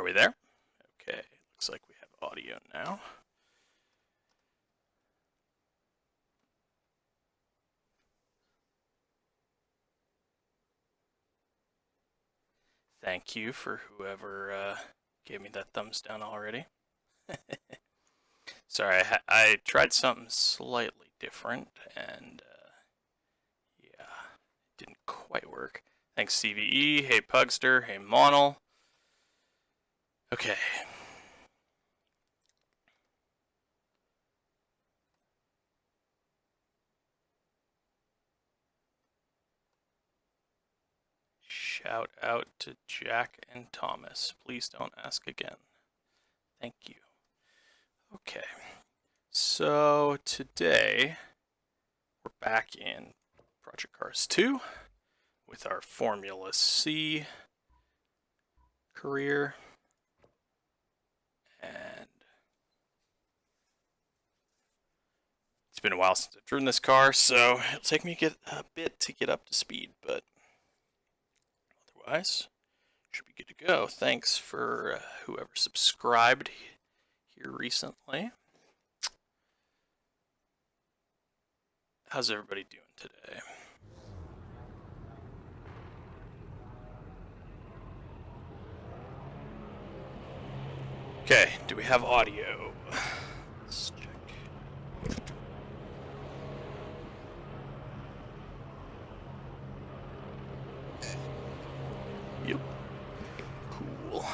we there? Okay, looks like we have audio now. Thank you for whoever gave me that thumbs down already. Sorry, I tried something slightly different, and yeah, it didn't quite work. Thanks, CVE. Hey, Pugster. Hey, Monel. Okay. Shout out to Jack and Thomas. Please don't ask again. Thank you. Okay. So today we're back in Project Cars 2 with our Formula C career. And it's been a while since I've driven this car, so it'll take me a bit to get up to speed, but otherwise, should be good to go. Thanks for whoever subscribed here recently. How's everybody doing today? Okay, do we have audio? Let's check. Yep. Cool.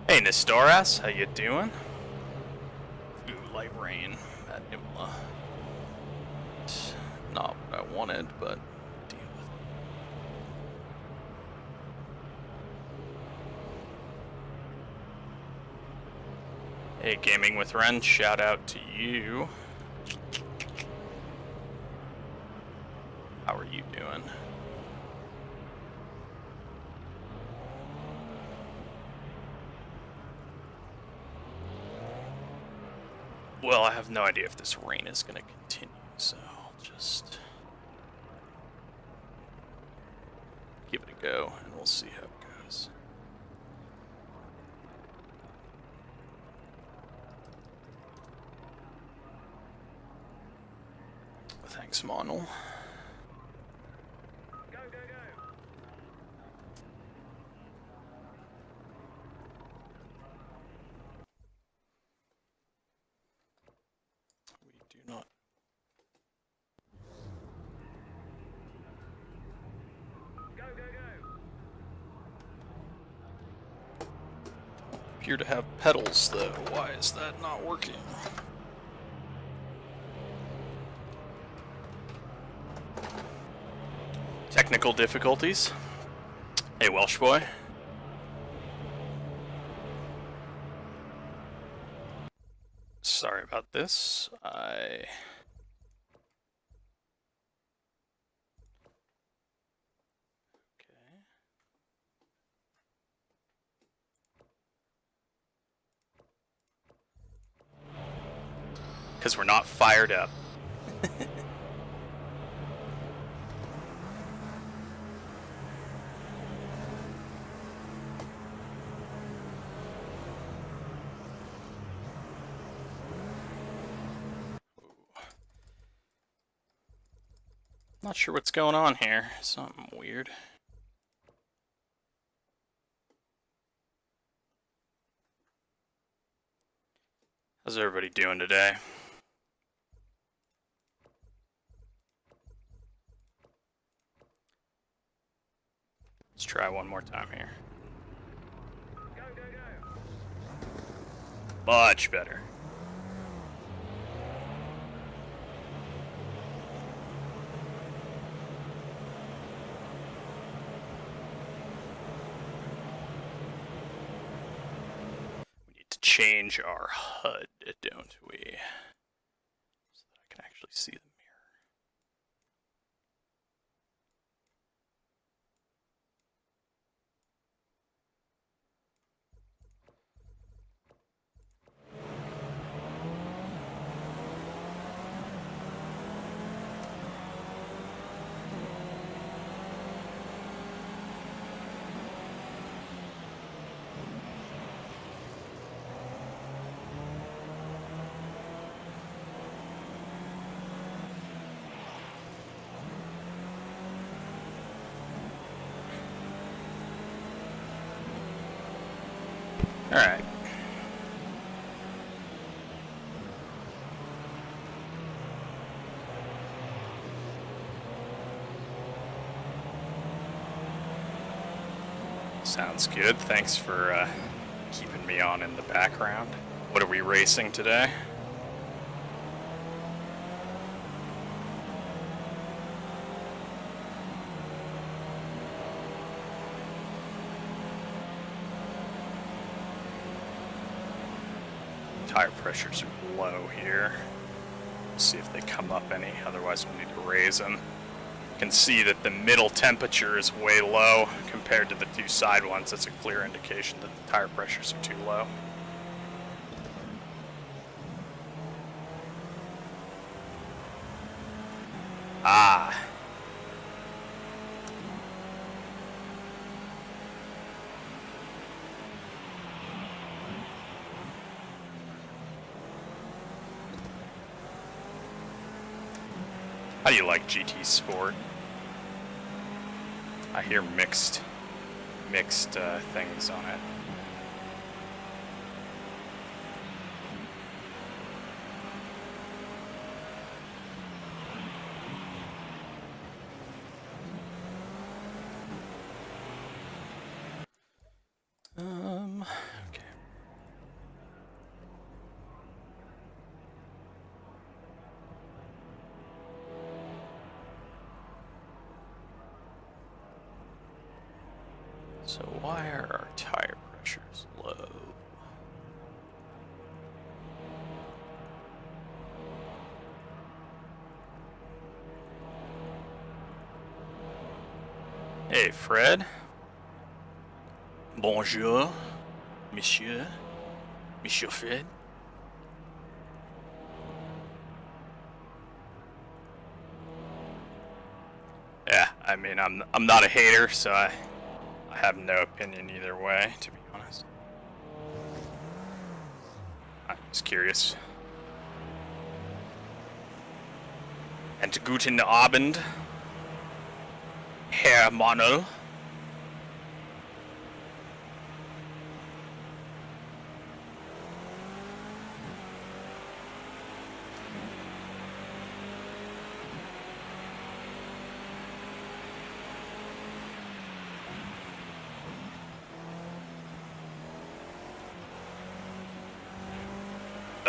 Hey, Nestoras, how you doing? Ooh, light rain at Imola. Not what I wanted, but deal with it. Hey, Gaming with Ren, shout out to you. How are you doing? Well, I have no idea if this rain is going to continue, so I'll just give it a go, and we'll see how it goes. Thanks, Monel. Go, go, go. We do not. Go, go, go. Appear to have pedals, though. Why is that not working? Technical difficulties. Hey, Welsh boy. Sorry about this. Okay. Because we're not fired up. Not sure what's going on here. Something weird. How's everybody doing today? Let's try one more time here. Go, go, go. Much better. We need to change our HUD, don't we? So that I can actually see the mirror. Alright. Sounds good. Thanks for keeping me on in the background. What are we racing today? Tire pressures are low here. See if they come up any, otherwise we'll need to raise them. You can see that the middle temperature is way low compared to the two side ones. That's a clear indication that the tire pressures are too low. Ah. How do you like GT Sport? I hear mixed things on it. Okay. So why are our tire pressures low? Hey, Fred. Bonjour, monsieur. Monsieur Fred. Yeah, I mean, I'm not a hater, so I have no opinion either way, to be honest. I'm just curious. And guten Abend, Herr Manuel.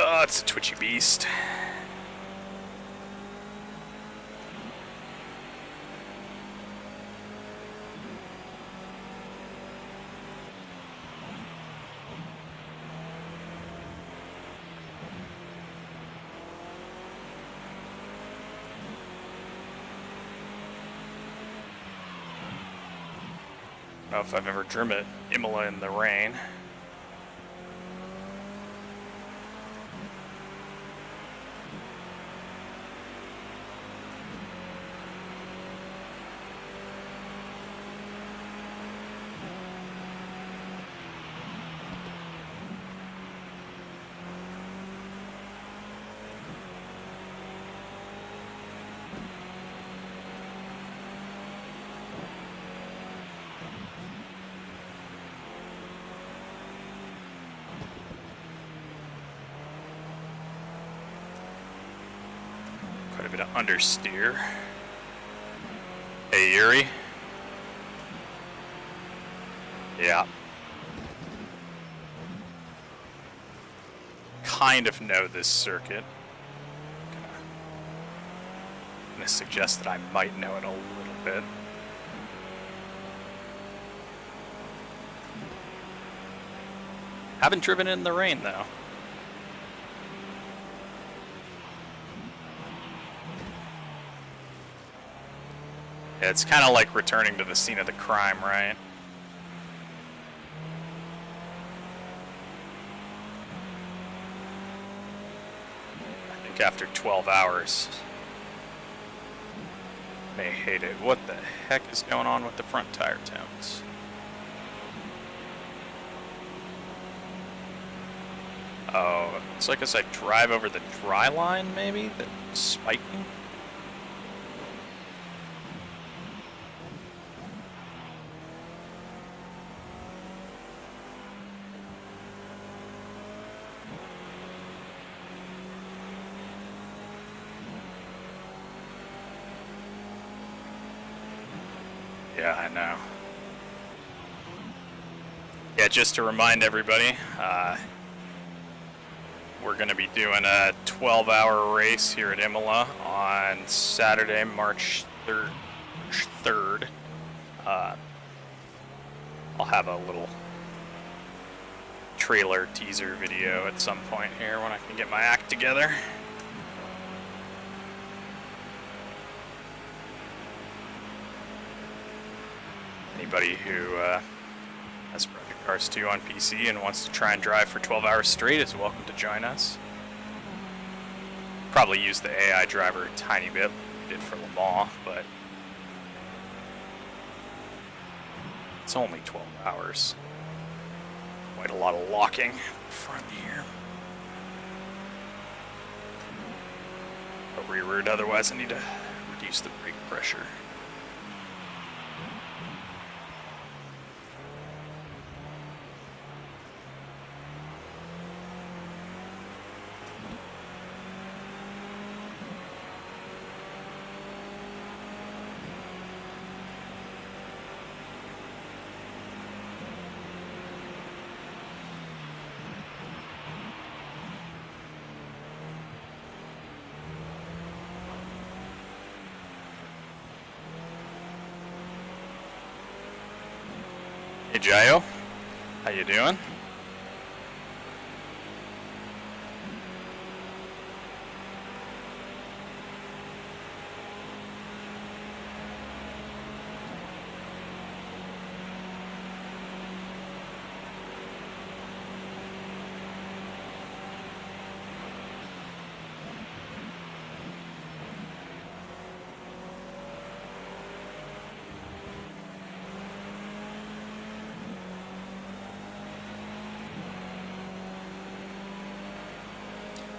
Oh, it's a twitchy beast. I don't know if I've ever driven at Imola in the rain. Quite a bit of understeer. Hey, Yuri. Yeah. Kind of know this circuit. Gonna suggest that I might know it a little bit. Haven't driven in the rain though. Yeah, it's kind of like returning to the scene of the crime, right? I think after 12 hours, may hate it. What the heck is going on with the front tire temps? Oh, it's like as I drive over the dry line, maybe? That's spiking? Yeah, I know. Yeah, just to remind everybody, we're going to be doing a 12-hour race here at Imola on Saturday, March 3rd. I'll have a little trailer teaser video at some point here when I can get my act together. Anybody who has Project Cars 2 on PC and wants to try and drive for 12 hours straight is welcome to join us. Probably use the AI driver a tiny bit, like we did for Le Mans, but it's only 12 hours. Quite a lot of locking in front here. But rearward, otherwise I need to reduce the brake pressure. Hey Jayo, how you doing?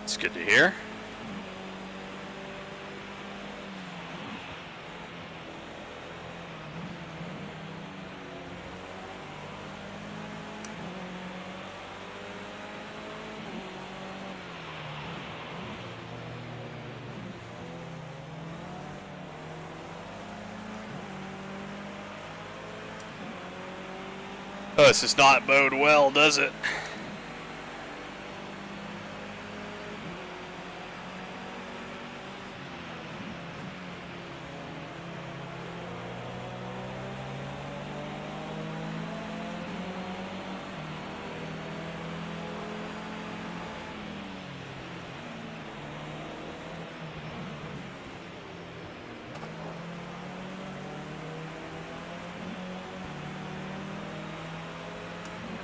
It's good to hear. Oh, this does not bode well, does it?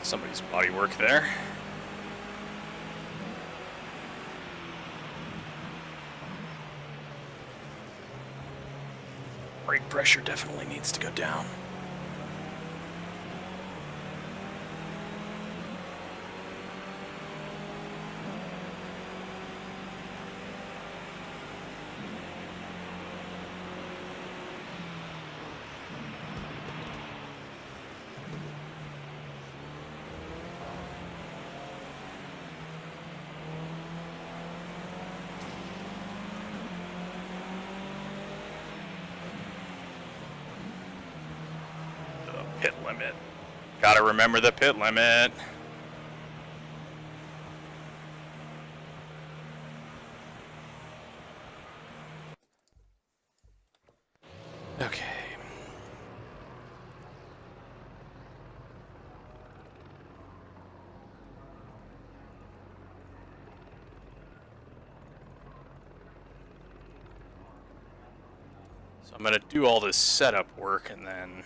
Somebody's body work there. Brake pressure definitely needs to go down. Pit limit. Gotta remember the pit limit. Okay. So I'm gonna do all this setup work and then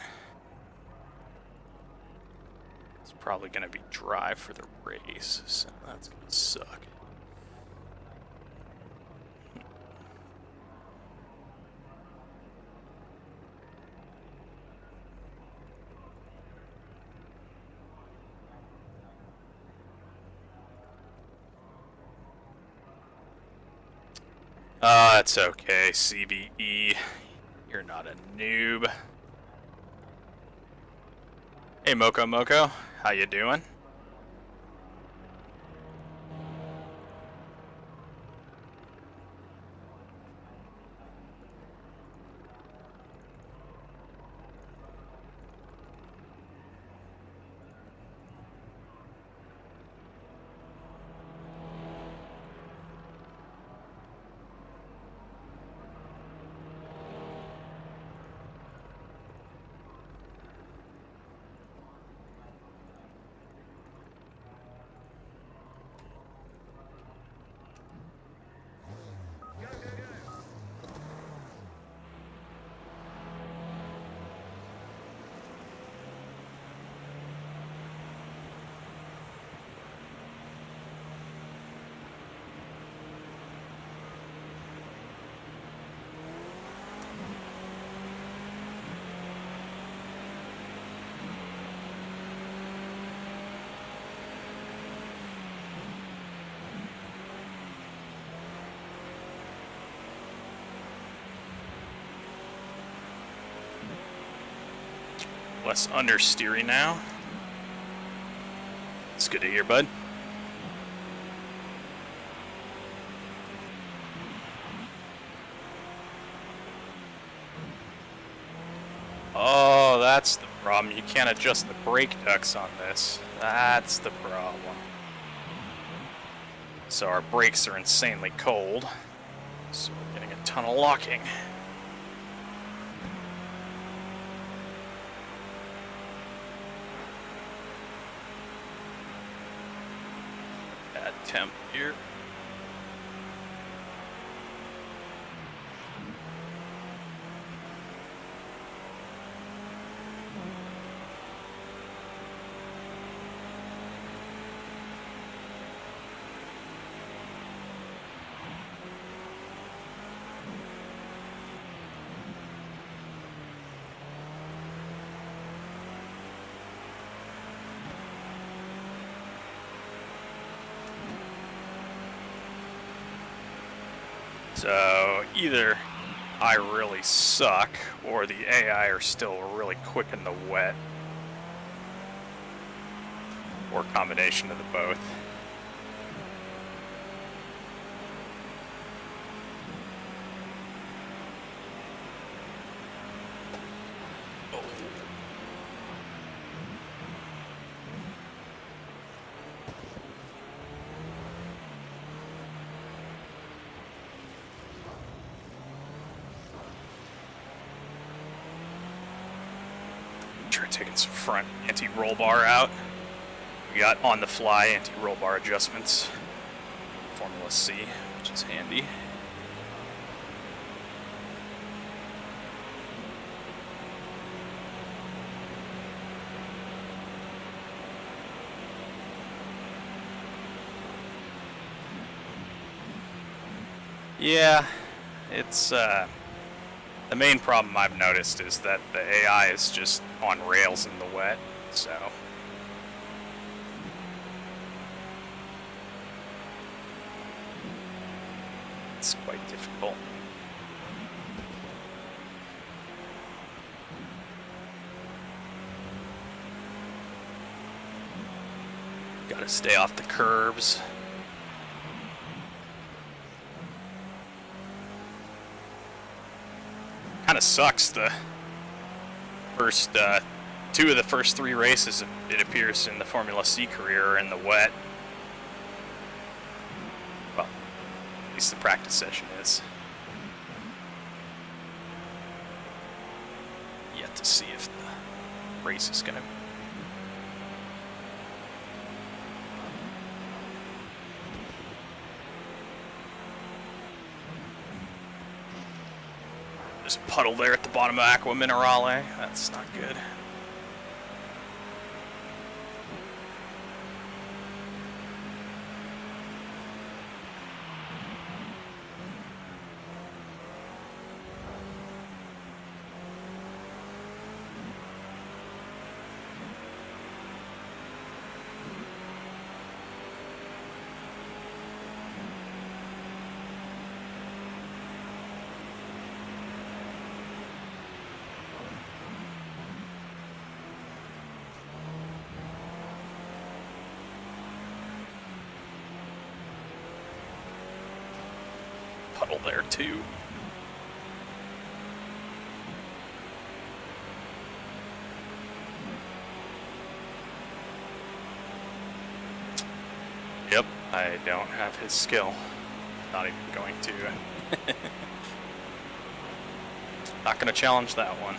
probably going to be dry for the race, so that's going to suck. That's okay, CBE. You're not a noob. Hey, Moko, how you doing? less understeery now. It's good to hear, bud. Oh, that's the problem. You can't adjust the brake ducts on this. That's the problem. So our brakes are insanely cold. So we're getting a ton of locking. Add temp here. So either I really suck or the AI are still really quick in the wet. Or a combination of the both. Try taking some front anti-roll bar out. We got on-the-fly anti-roll bar adjustments. Formula C, which is handy. Yeah, it's the main problem I've noticed is that the AI is just on rails in the wet, so it's quite difficult. Gotta stay off the curbs. Kind of sucks. The first two of the first three races, it appears, in the Formula C career are in the wet. Well, at least the practice session is. Yet to see if the race is going to. There's a puddle there at the bottom of Aqua Minerale. That's not good. Puddle there too. Yep, I don't have his skill. Not even going to. Not gonna challenge that one.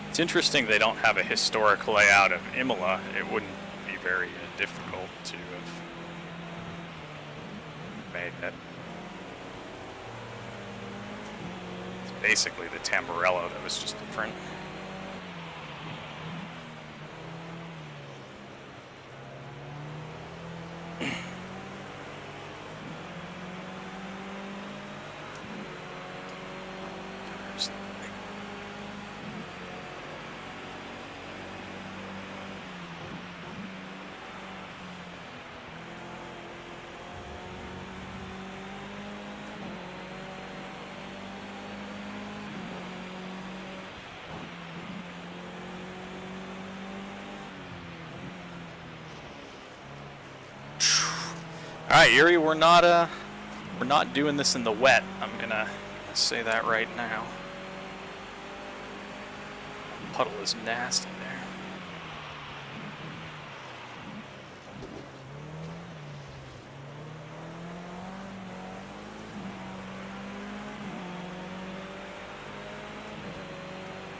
It's interesting they don't have a historic layout of Imola. It wouldn't be very difficult to have made it. It's basically the Tamburello that was just different. Alright, Erie, we're not doing this in the wet. I'm gonna say that right now. Puddle is nasty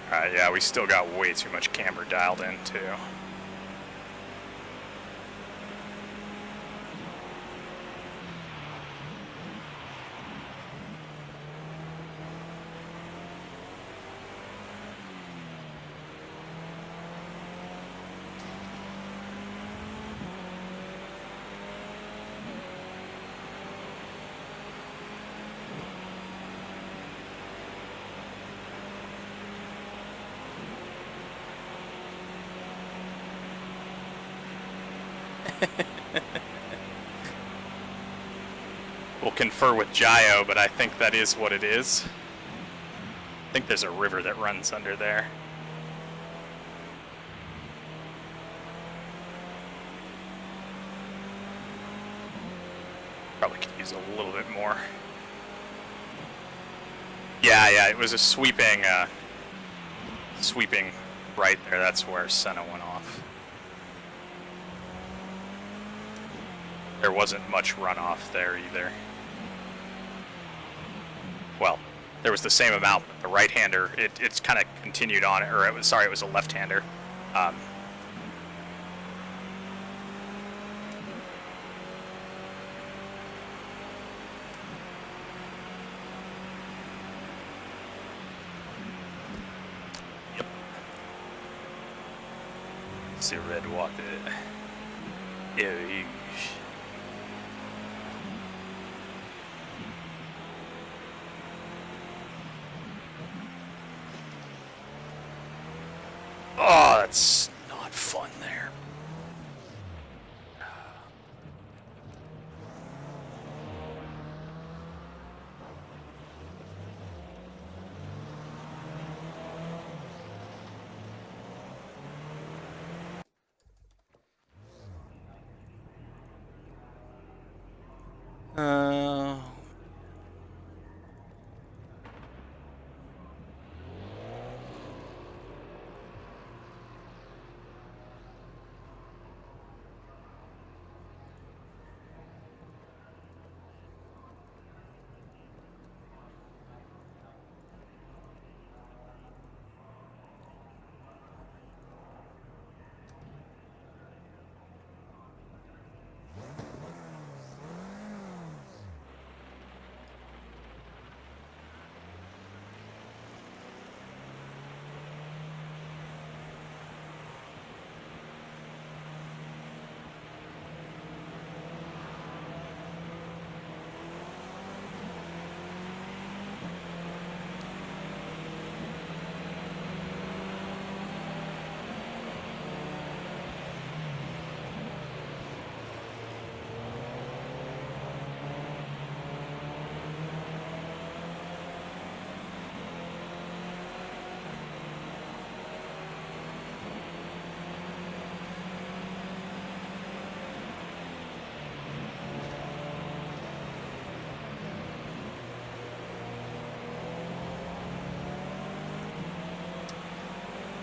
there. Alright, yeah, we still got way too much camber dialed in, too. We'll confer with Gio, but I think that is what it is. I think there's a river that runs under there. Probably could use a little bit more. Yeah, it was a sweeping right there. That's where Senna went off. There wasn't much runoff there either. Well, there was the same amount, but the right-hander, it's kind of continued on, or it was a left-hander. Yep. See red water. Yeah. Oh, that's not fun there.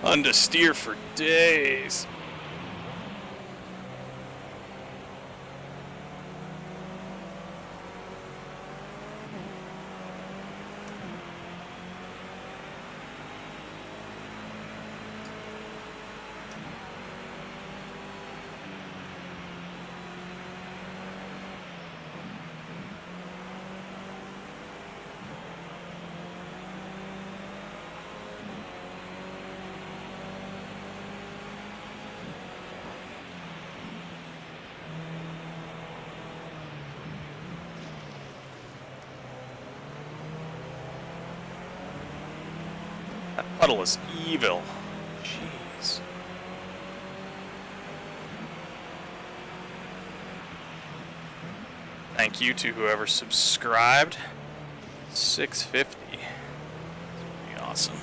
Understeer for days. That puddle is evil. Jeez. Thank you to whoever subscribed. 650. That's pretty awesome.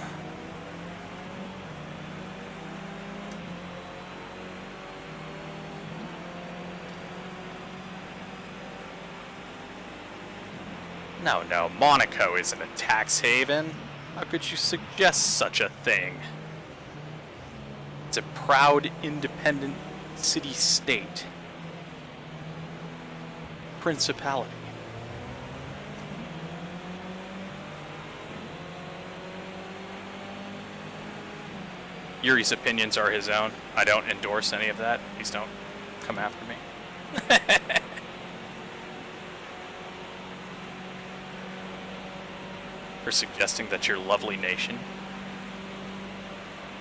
No, no, Monaco isn't a tax haven. How could you suggest such a thing? It's a proud, independent city-state. Principality. Yuri's opinions are his own. I don't endorse any of that. Please don't come after me. For suggesting that your lovely nation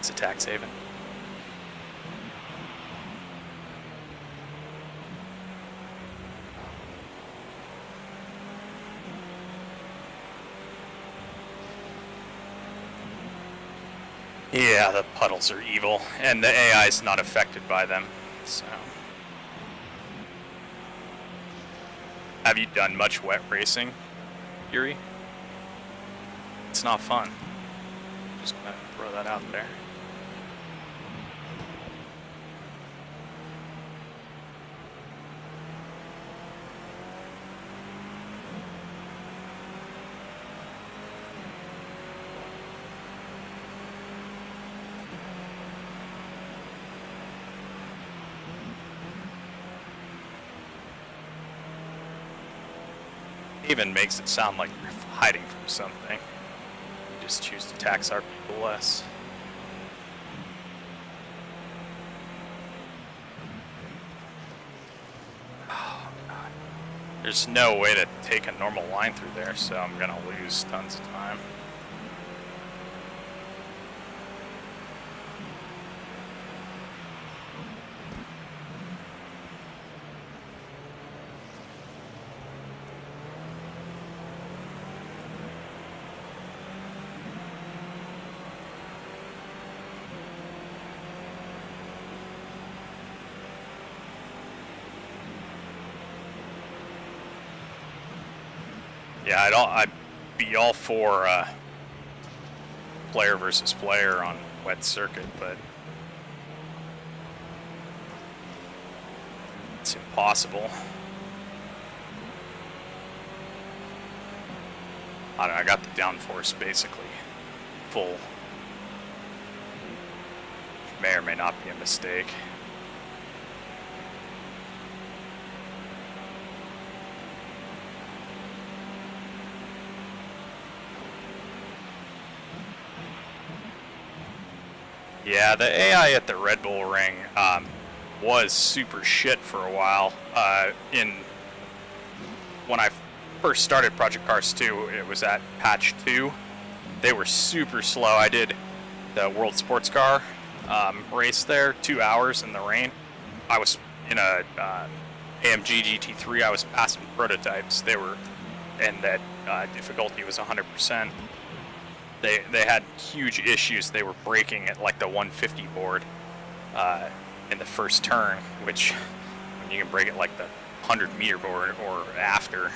is a tax haven. Yeah, the puddles are evil, and the AI is not affected by them, so... Have you done much wet racing, Yuri? It's not fun. Just gonna throw that out there. Even makes it sound like you're hiding from something. You just choose to tax our people less. Oh, God. There's no way to take a normal line through there, so I'm gonna lose tons of time. Yeah, I'd be all for player versus player on wet circuit, but it's impossible. I don't know, I got the downforce basically full. Which may or may not be a mistake. Yeah, the AI at the Red Bull Ring was super shit for a while. When I first started Project Cars 2, it was at patch 2. They were super slow. I did the World Sports Car race there, 2 hours in the rain. I was in a AMG GT3. I was passing prototypes. And that difficulty was 100%. They had huge issues. They were braking at like the 150 board in the first turn, which when you can brake at like the 100 meter board or after.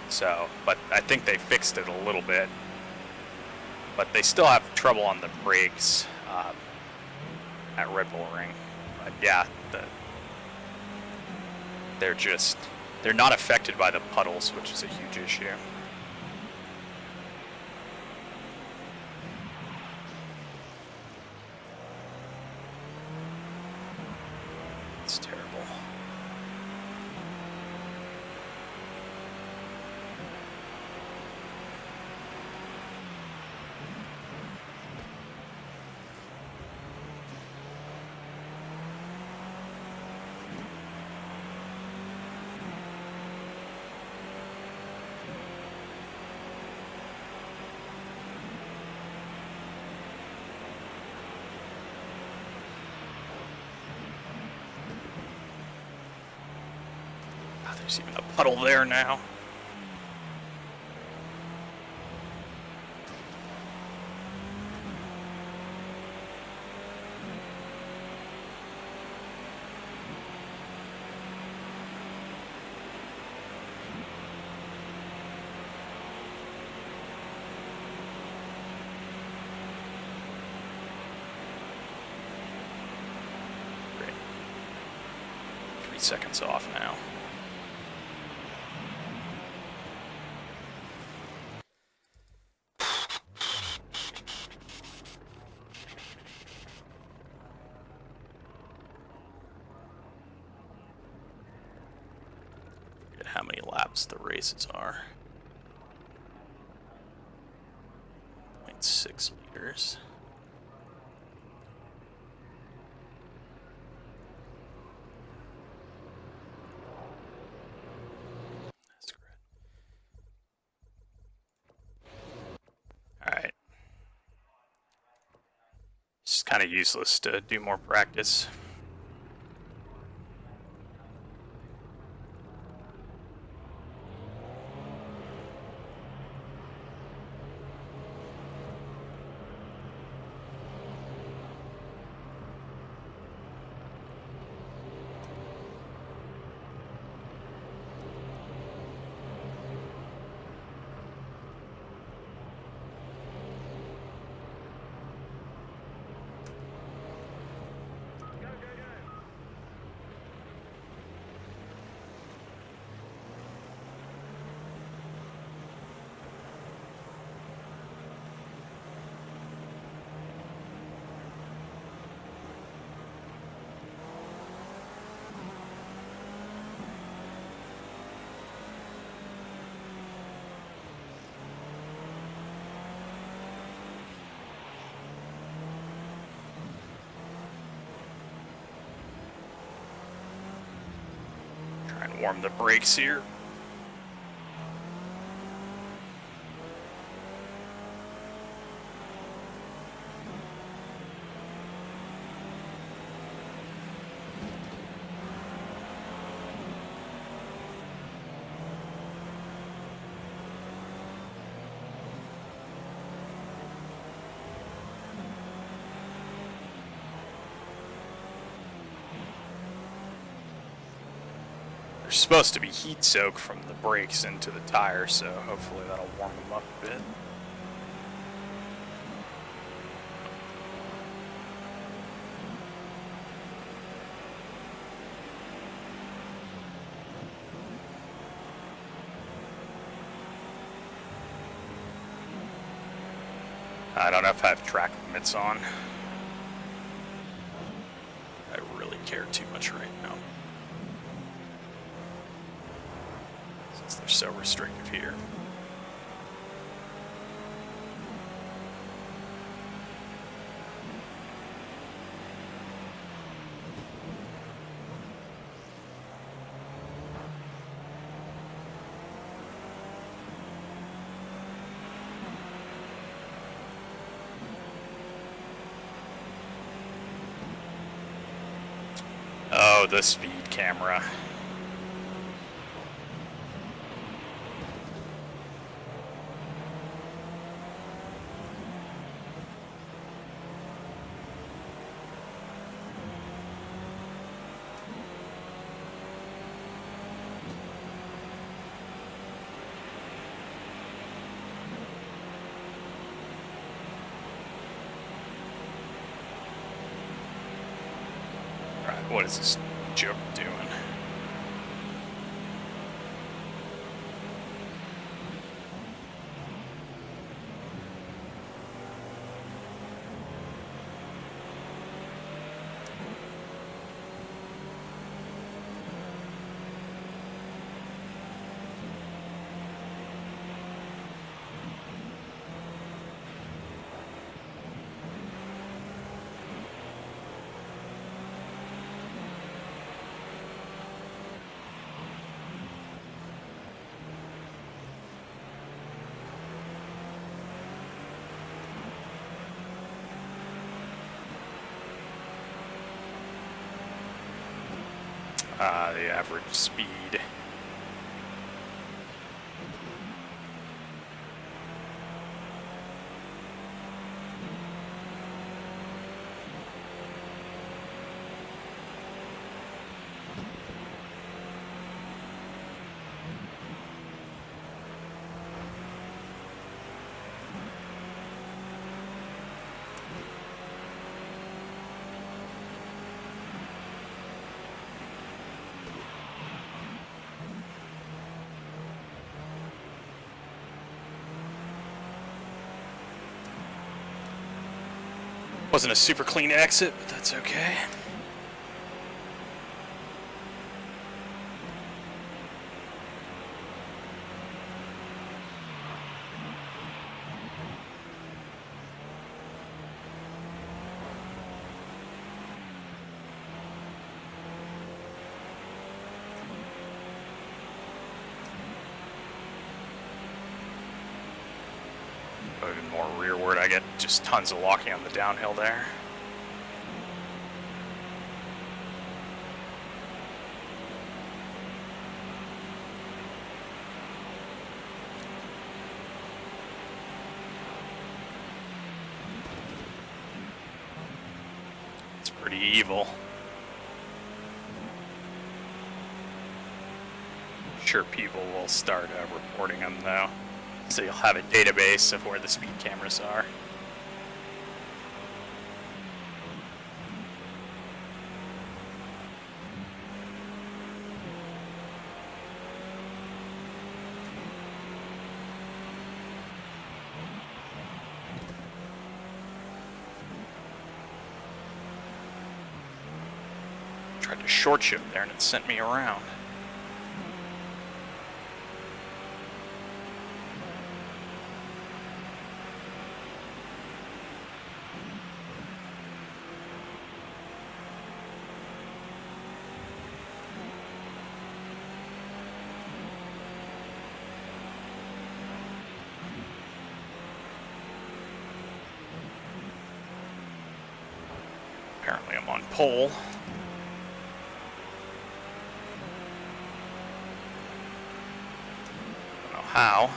So, but I think they fixed it a little bit. But they still have trouble on the brakes at Red Bull Ring. But yeah, they're not affected by the puddles, which is a huge issue. It's terrible. There's even a puddle there now. Great. 3 seconds off now. at how many laps the races are. 0.6 liters. That's great. Alright. It's just kind of useless to do more practice. Trying to warm the brakes here. There's supposed to be heat soak from the brakes into the tires, so hopefully that'll warm them up a bit. I don't know if I have track limits on. I really care too much right now, since they're so restrictive here. Oh, the speed camera. What is this joke doing? The average speed. Wasn't a super clean exit, but that's okay. go even more rearward. I get just tons of walking on the downhill there. It's pretty evil. Sure, people will start reporting them though, so you'll have a database of where the speed cameras are. Tried to short shift there and it sent me around. Apparently I'm on pole. Don't know how.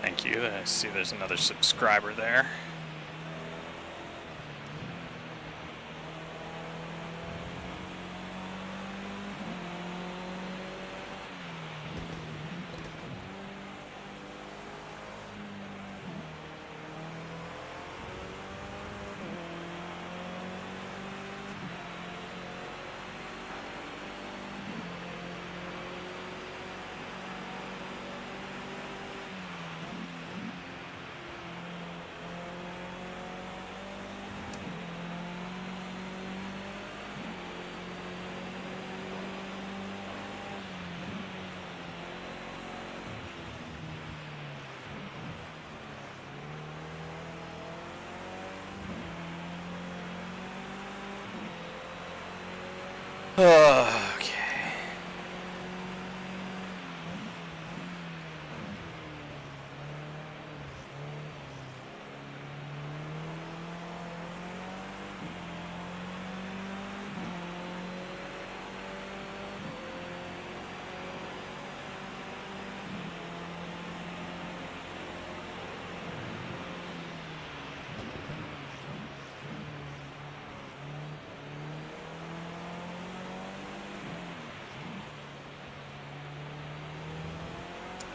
Thank you. I see there's another subscriber there. Okay.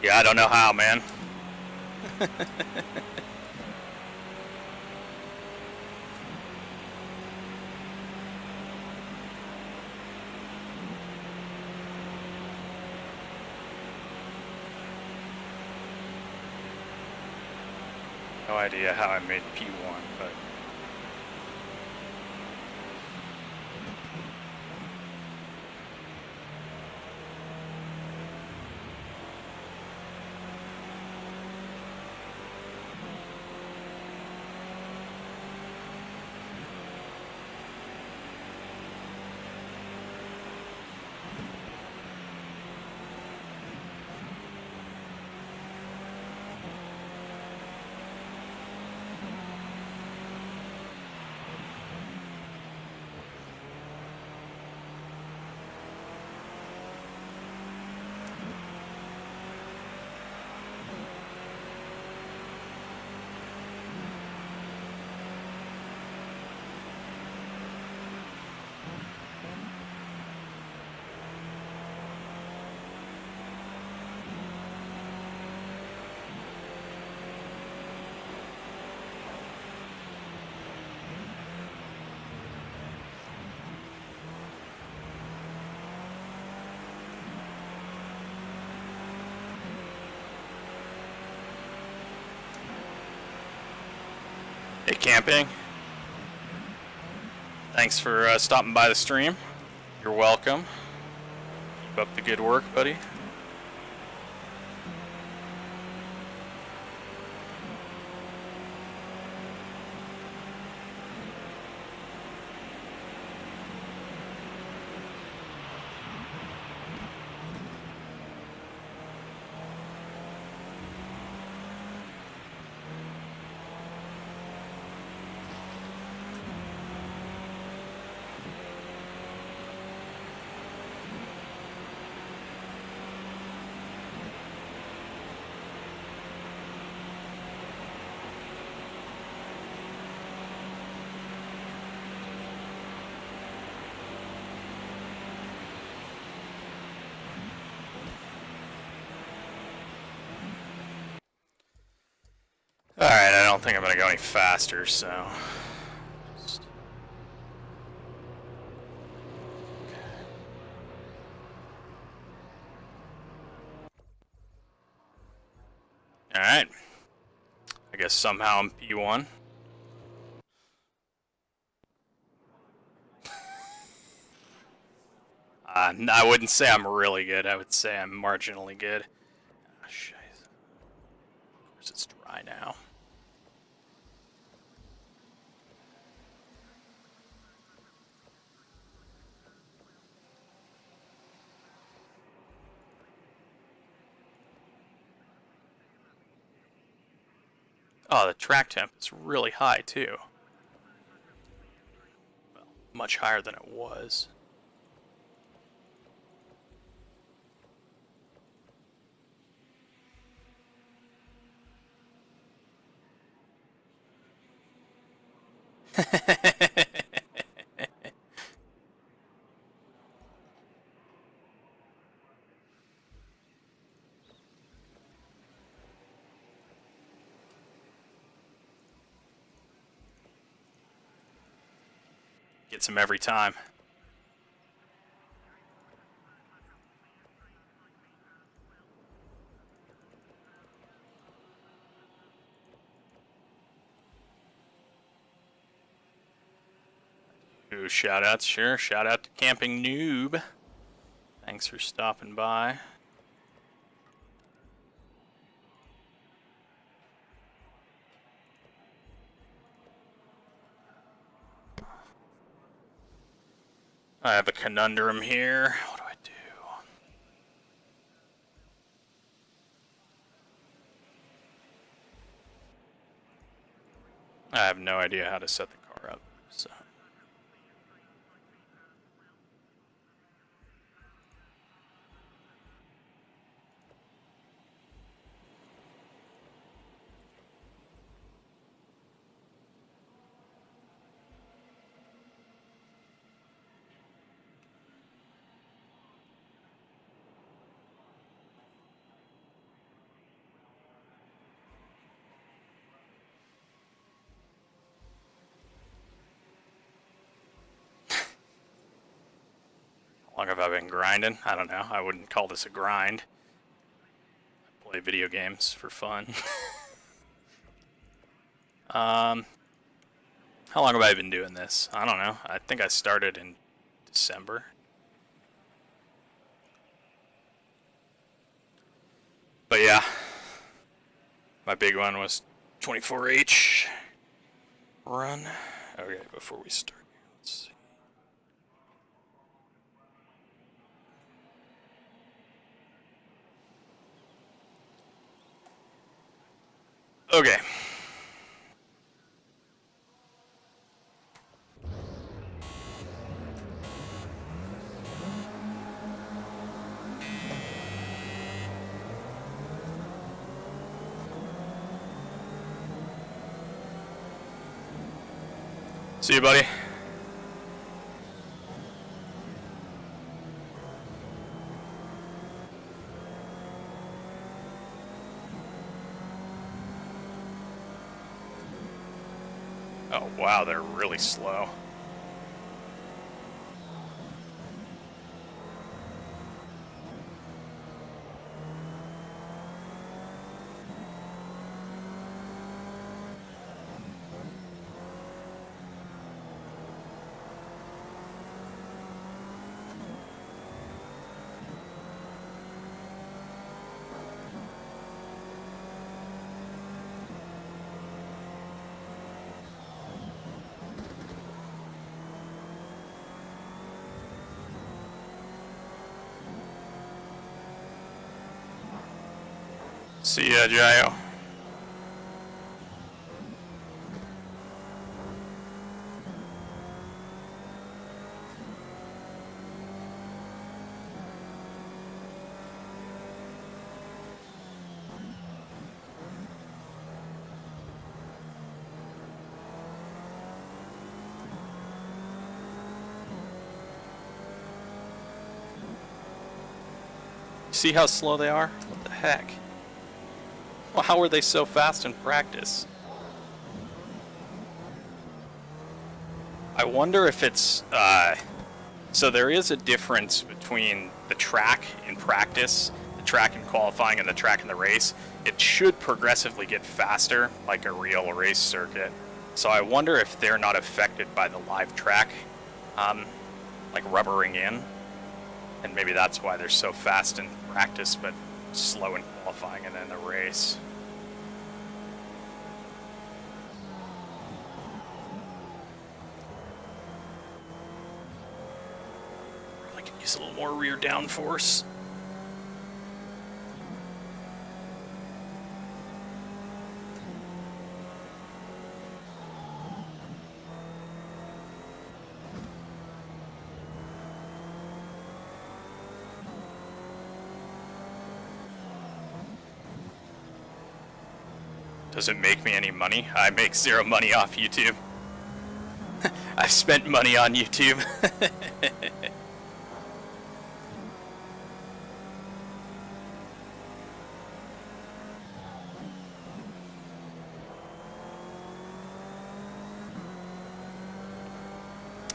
Yeah, I don't know how, man. No idea how I made P1, but Hey, camping. Thanks for stopping by the stream. You're welcome. Keep up the good work, buddy. Alright, I don't think I'm gonna go any faster, so. Alright. I guess somehow I'm P1. I wouldn't say I'm really good. I would say I'm marginally good. Oh, shit. Of course it's dry now. Oh, the track temp is really high, too. Well, much higher than it was. Gets him every time. Ooh, shout outs, sure. Shout out to Camping Noob. Thanks for stopping by. I have a conundrum here. What do I do? I have no idea how to set the car up, so. How long have I been grinding? I don't know. I wouldn't call this a grind. I play video games for fun. How long have I been doing this? I don't know. I think I started in December. But yeah, my big one was 24H run. Okay, before we start, let's see. Okay. See you, buddy. Oh, wow, they're really slow. See ya, Jayo. See how slow they are? What the heck? Well, how were they so fast in practice? I wonder if it's, so there is a difference between the track in practice, the track in qualifying, and the track in the race. It should progressively get faster, like a real race circuit. So I wonder if they're not affected by the live track, like rubbering in. And maybe that's why they're so fast in practice, but slow in qualifying and then the race. I could use a little more rear downforce. Does it make me any money? I make zero money off YouTube. I've spent money on YouTube.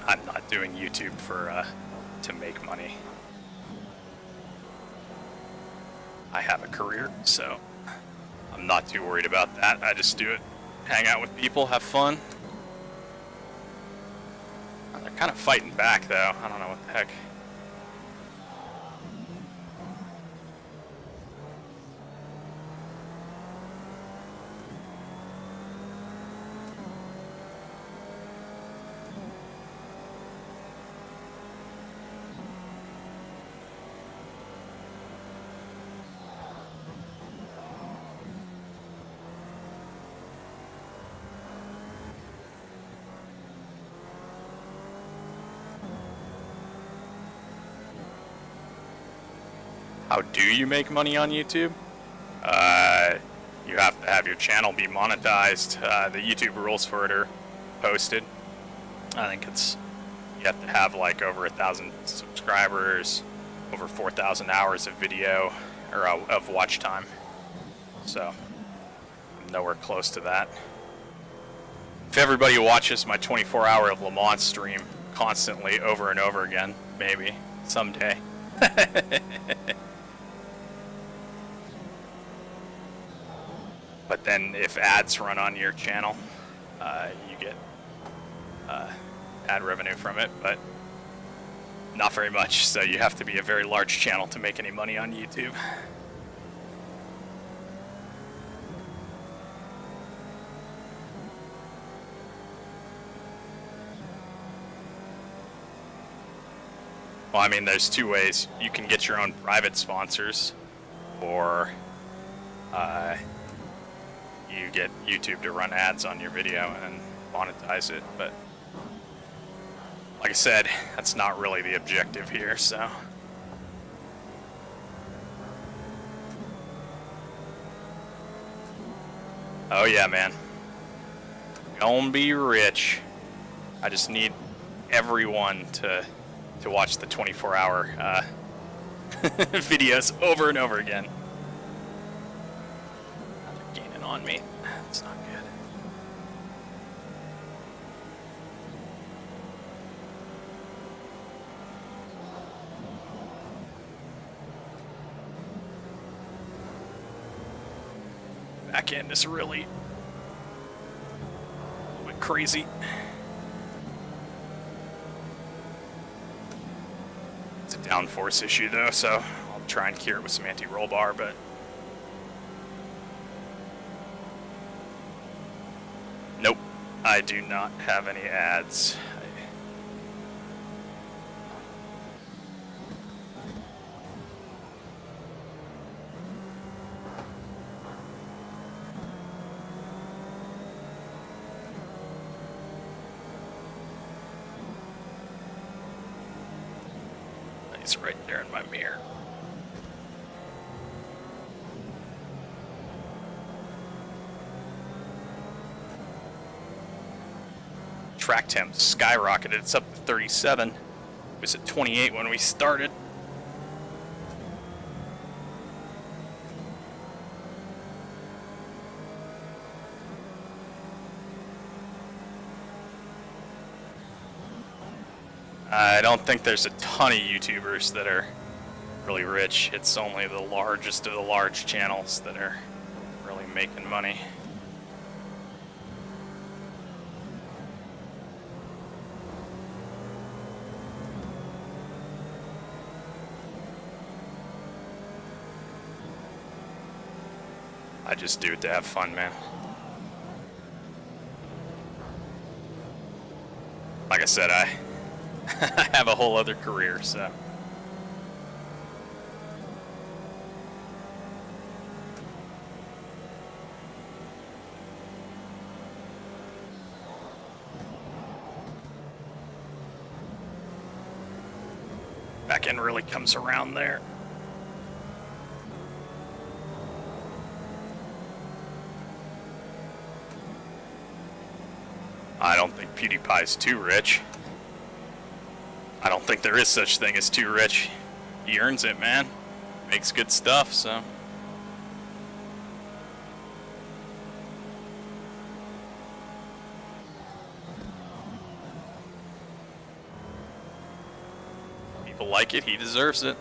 I'm not doing YouTube for to make money. I have a career, so I'm not too worried about that. I just do it, hang out with people, have fun. They're kind of fighting back, though. I don't know what the heck. How do you make money on YouTube? You have to have your channel be monetized. The YouTube rules for it are posted. I think it's, you have to have like over 1,000 subscribers, over 4,000 hours of video, or of watch time. So, I'm nowhere close to that. If everybody watches my 24-hour Le Mans stream constantly over and over again, maybe, someday. But then if ads run on your channel, you get ad revenue from it, but not very much, so you have to be a very large channel to make any money on YouTube. Well, I mean, there's two ways. You can get your own private sponsors, or you get YouTube to run ads on your video and monetize it, but like I said, that's not really the objective here, so. Oh yeah, man. Gonna be rich. I just need everyone to watch the 24-hour videos over and over again. They're gaining on me. That's not good. Back end is really a little bit crazy. It's a downforce issue though, so I'll try and cure it with some anti-roll bar, but nope, I do not have any ads. It's right there in my mirror. Track temp skyrocketed. It's up to 37. It was at 28 when we started. I don't think there's a ton of YouTubers that are really rich. It's only the largest of the large channels that are really making money. I just do it to have fun, man. Like I said, I have a whole other career, so. Back end really comes around there. I don't think PewDiePie's too rich. I don't think there is such thing as too rich. He earns it, man. Makes good stuff, so. People like it, he deserves it.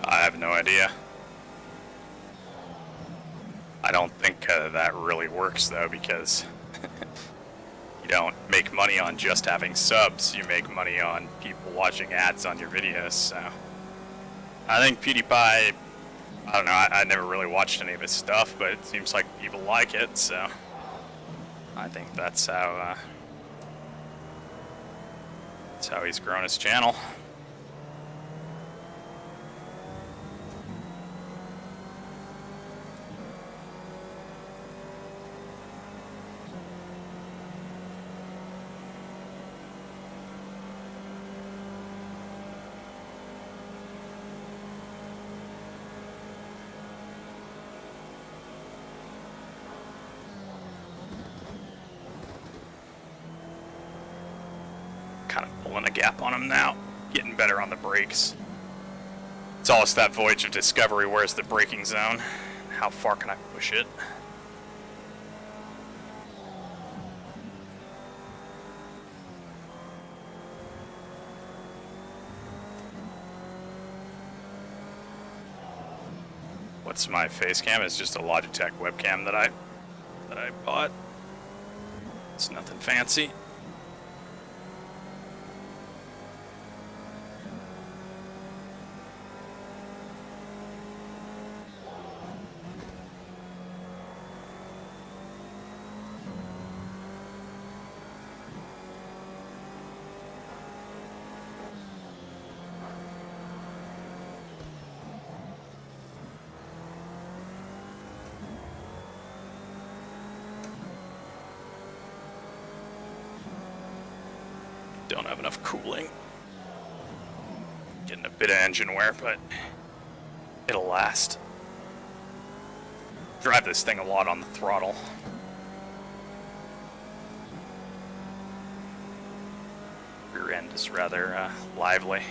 I have no idea. I don't think that really works though, because you don't make money on just having subs. You make money on people watching ads on your videos. So I think PewDiePie, I don't know, I never really watched any of his stuff, but it seems like people like it, so I think that's how he's grown his channel. Kind of pulling a gap on him now, getting better on the brakes. It's always that voyage of discovery. Where's the braking zone? How far can I push it? What's my face cam? It's just a Logitech webcam that I bought. It's nothing fancy. Don't have enough cooling. Getting a bit of engine wear, but it'll last. Drive this thing a lot on the throttle. Rear end is rather lively.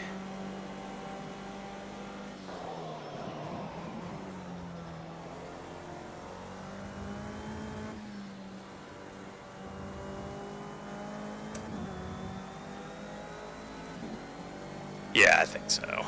Yeah, I think so.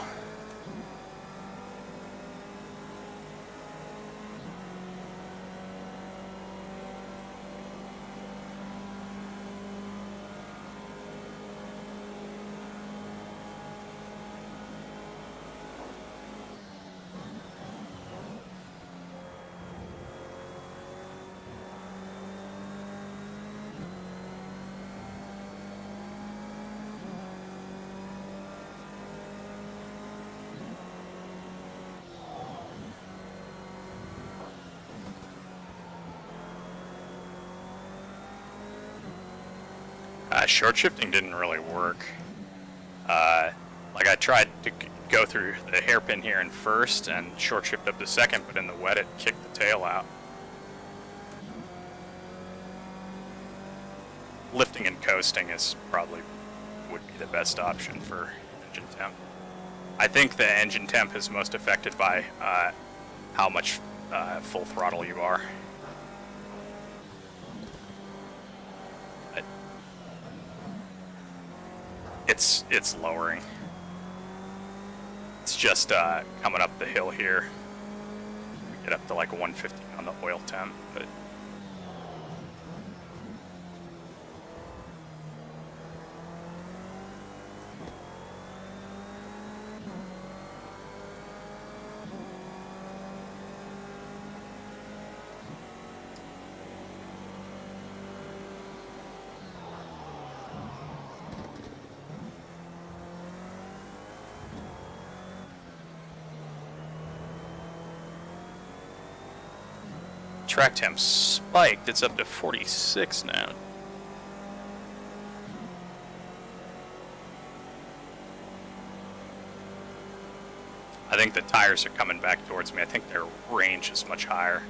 Short shifting didn't really work. Like I tried to go through the hairpin here in first and short shift up to second, but in the wet it kicked the tail out. Lifting and coasting is probably would be the best option for engine temp. I think the engine temp is most affected by how much full throttle you are. It's lowering. It's just coming up the hill here. We get up to like 150 on the oil temp, but track temp spiked. It's up to 46 now. I think the tires are coming back towards me. I think their range is much higher.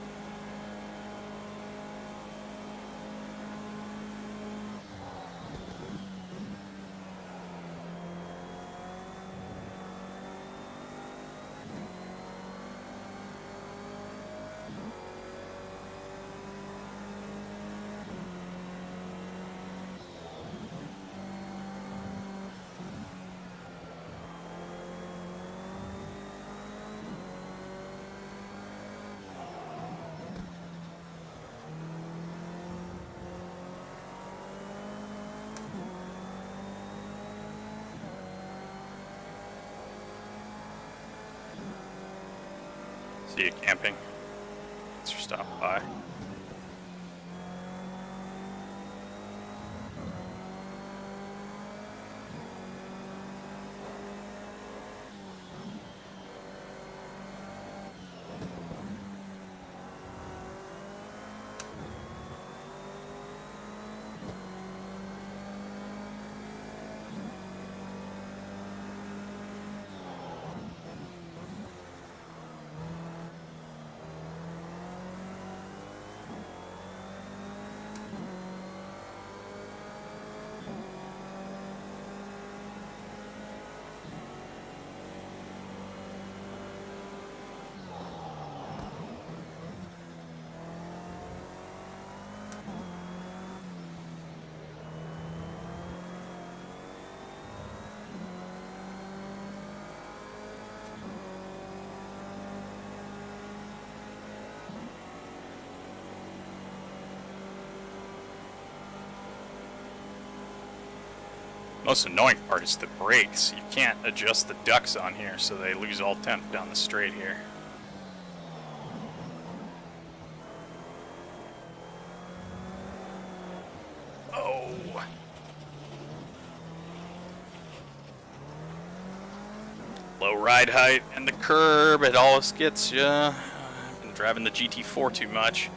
See you camping. Thanks for stopping by. Most annoying part is the brakes. You can't adjust the ducts on here, so they lose all temp down the straight here. Oh. Low ride height and the curb, it always gets you. I've been driving the GT4 too much.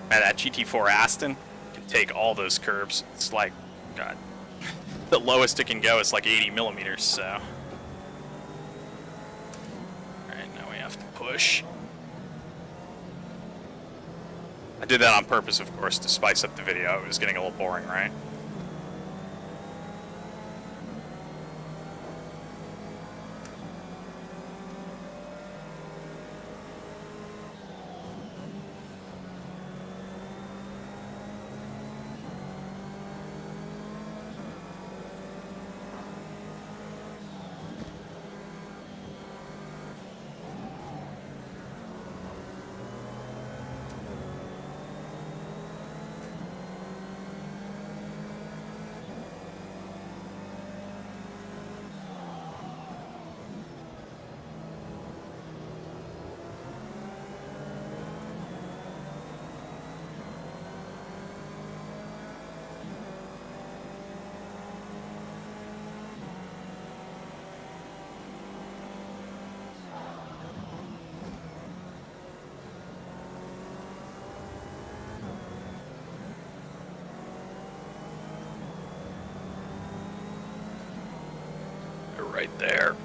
Man, that GT4 Aston can take all those curbs. It's like, God. The lowest it can go is like 80 millimeters, so. Alright, now we have to push. I did that on purpose, of course, to spice up the video. It was getting a little boring, right? right there.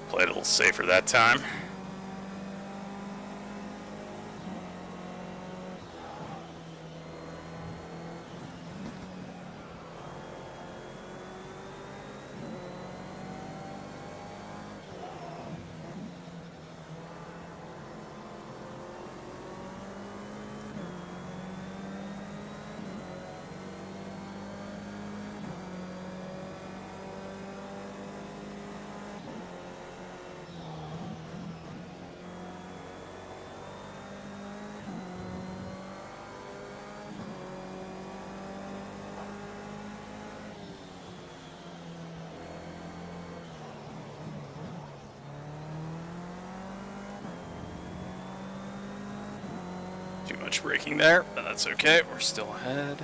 Played a little safer that time. Too much braking there, but that's okay. We're still ahead.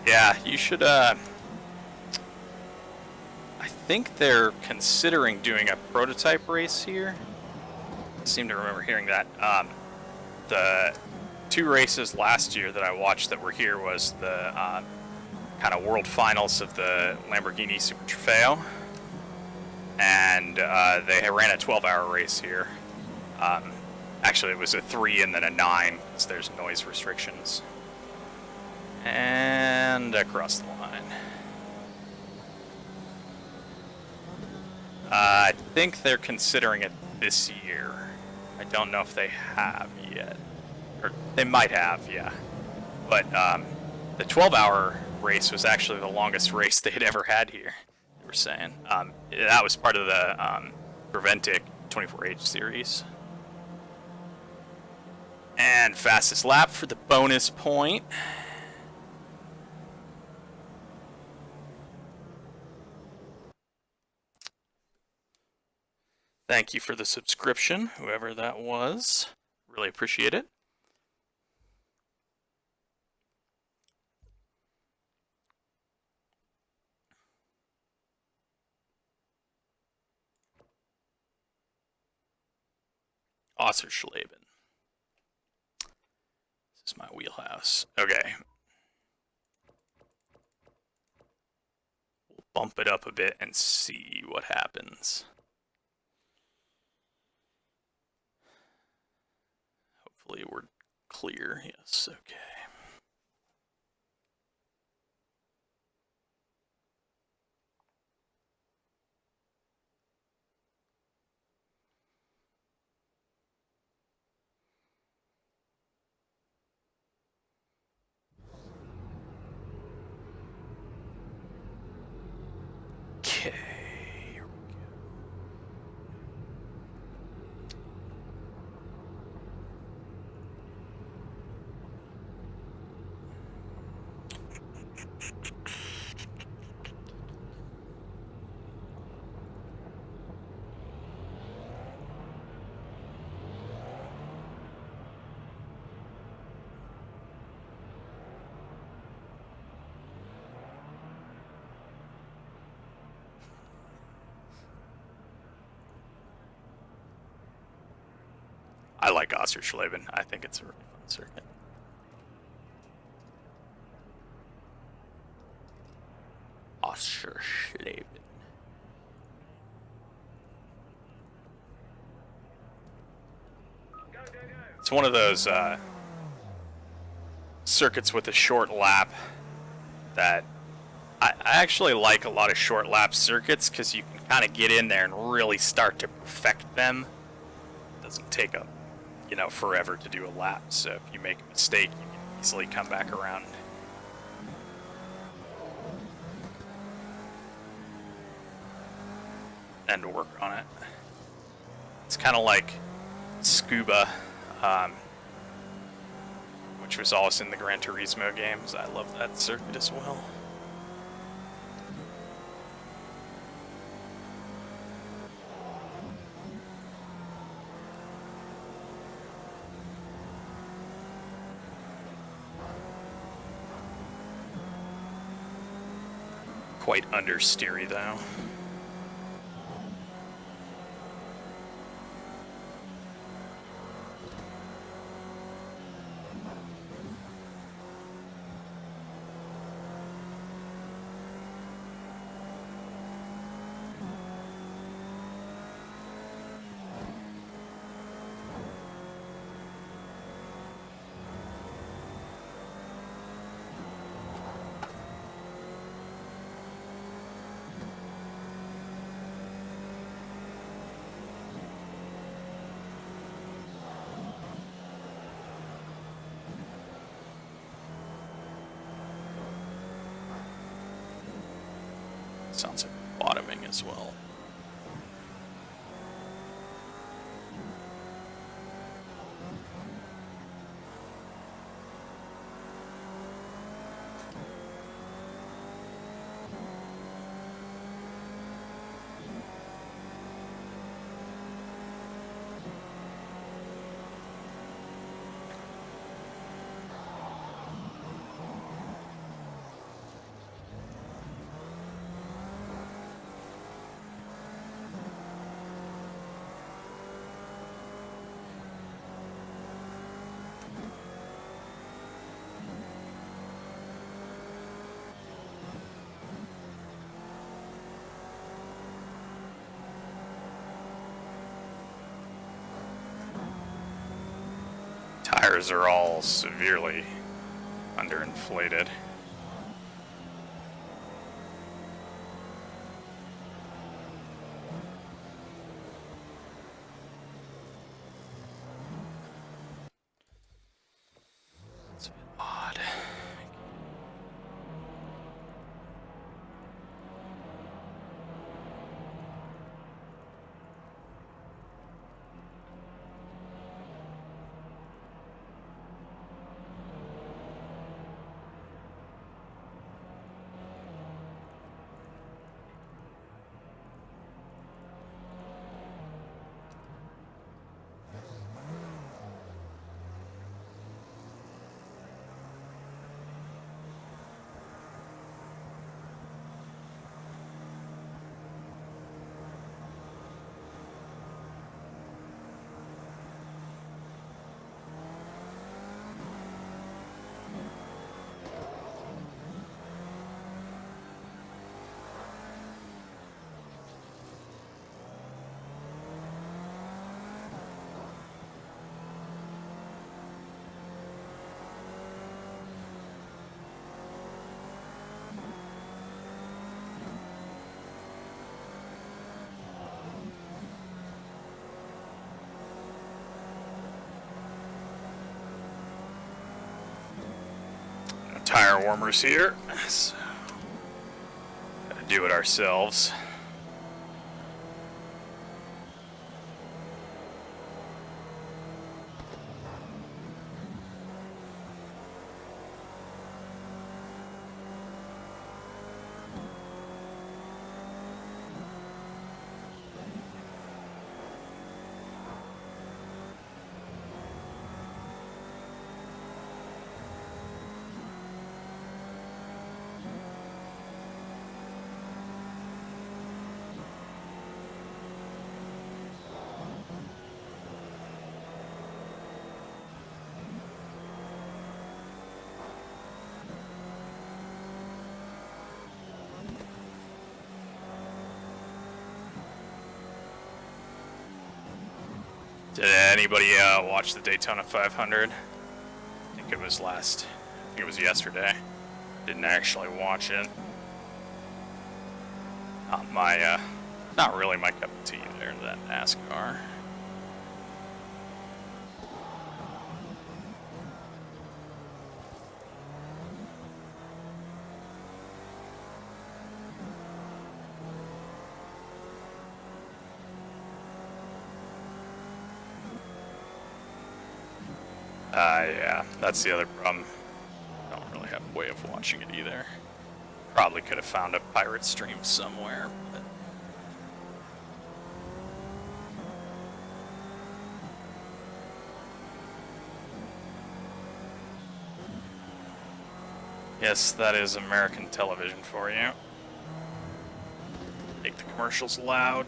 Yeah, you should, I think they're considering doing a prototype race here. I seem to remember hearing that. The 2 races last year that I watched that were here was the kind of world finals of the Lamborghini Super Trofeo, and they ran a 12-hour race here. Actually, it was a 3 and then a 9 because there's noise restrictions. And across the line. I think they're considering it this year. I don't know if they have yet. Or they might have, yeah. But the 12-hour race was actually the longest race they had ever had here, they were saying. That was part of the Preventic 24H series. And fastest lap for the bonus point. Thank you for the subscription, whoever that was. Really appreciate it. Oschersleben. This is my wheelhouse. Okay. We'll bump it up a bit and see what happens. Hopefully we're clear. Yes, okay. Okay, here we go. I like Oschersleben. I think it's a really fun circuit. Oschersleben. It's one of those circuits with a short lap that I actually like a lot of short lap circuits because you can kind of get in there and really start to perfect them. It doesn't take a forever to do a lap, so if you make a mistake, you can easily come back around. And work on it. It's kind of like scuba which was also in the Gran Turismo games. I love that circuit as well. Quite understeery though. Sounds like bottoming as well. Tires are all severely underinflated. It's a bit odd. Tire warmers here, so gotta do it ourselves. Did anybody watch the Daytona 500? I think it was yesterday. Didn't actually watch it. Not really my cup of tea there, that NASCAR. Yeah, that's the other problem. I don't really have a way of watching it either. Probably could have found a pirate stream somewhere, but... Yes, that is American television for you. Make the commercials loud.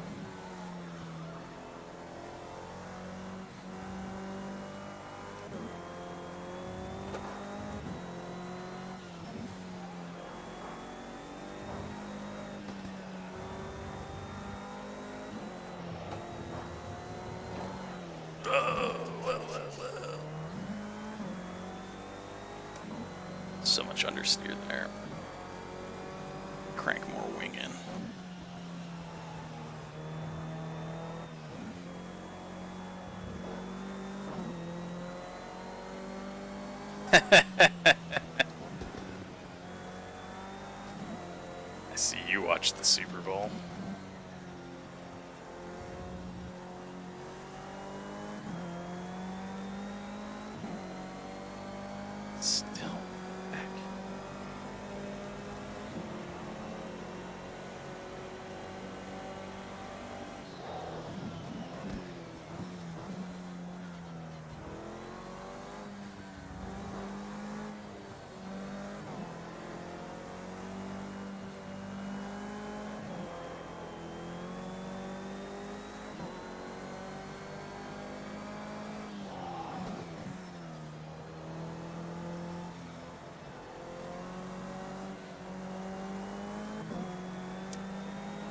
So much understeer there. Crank more wing in. I see you watched the Super Bowl. Still back.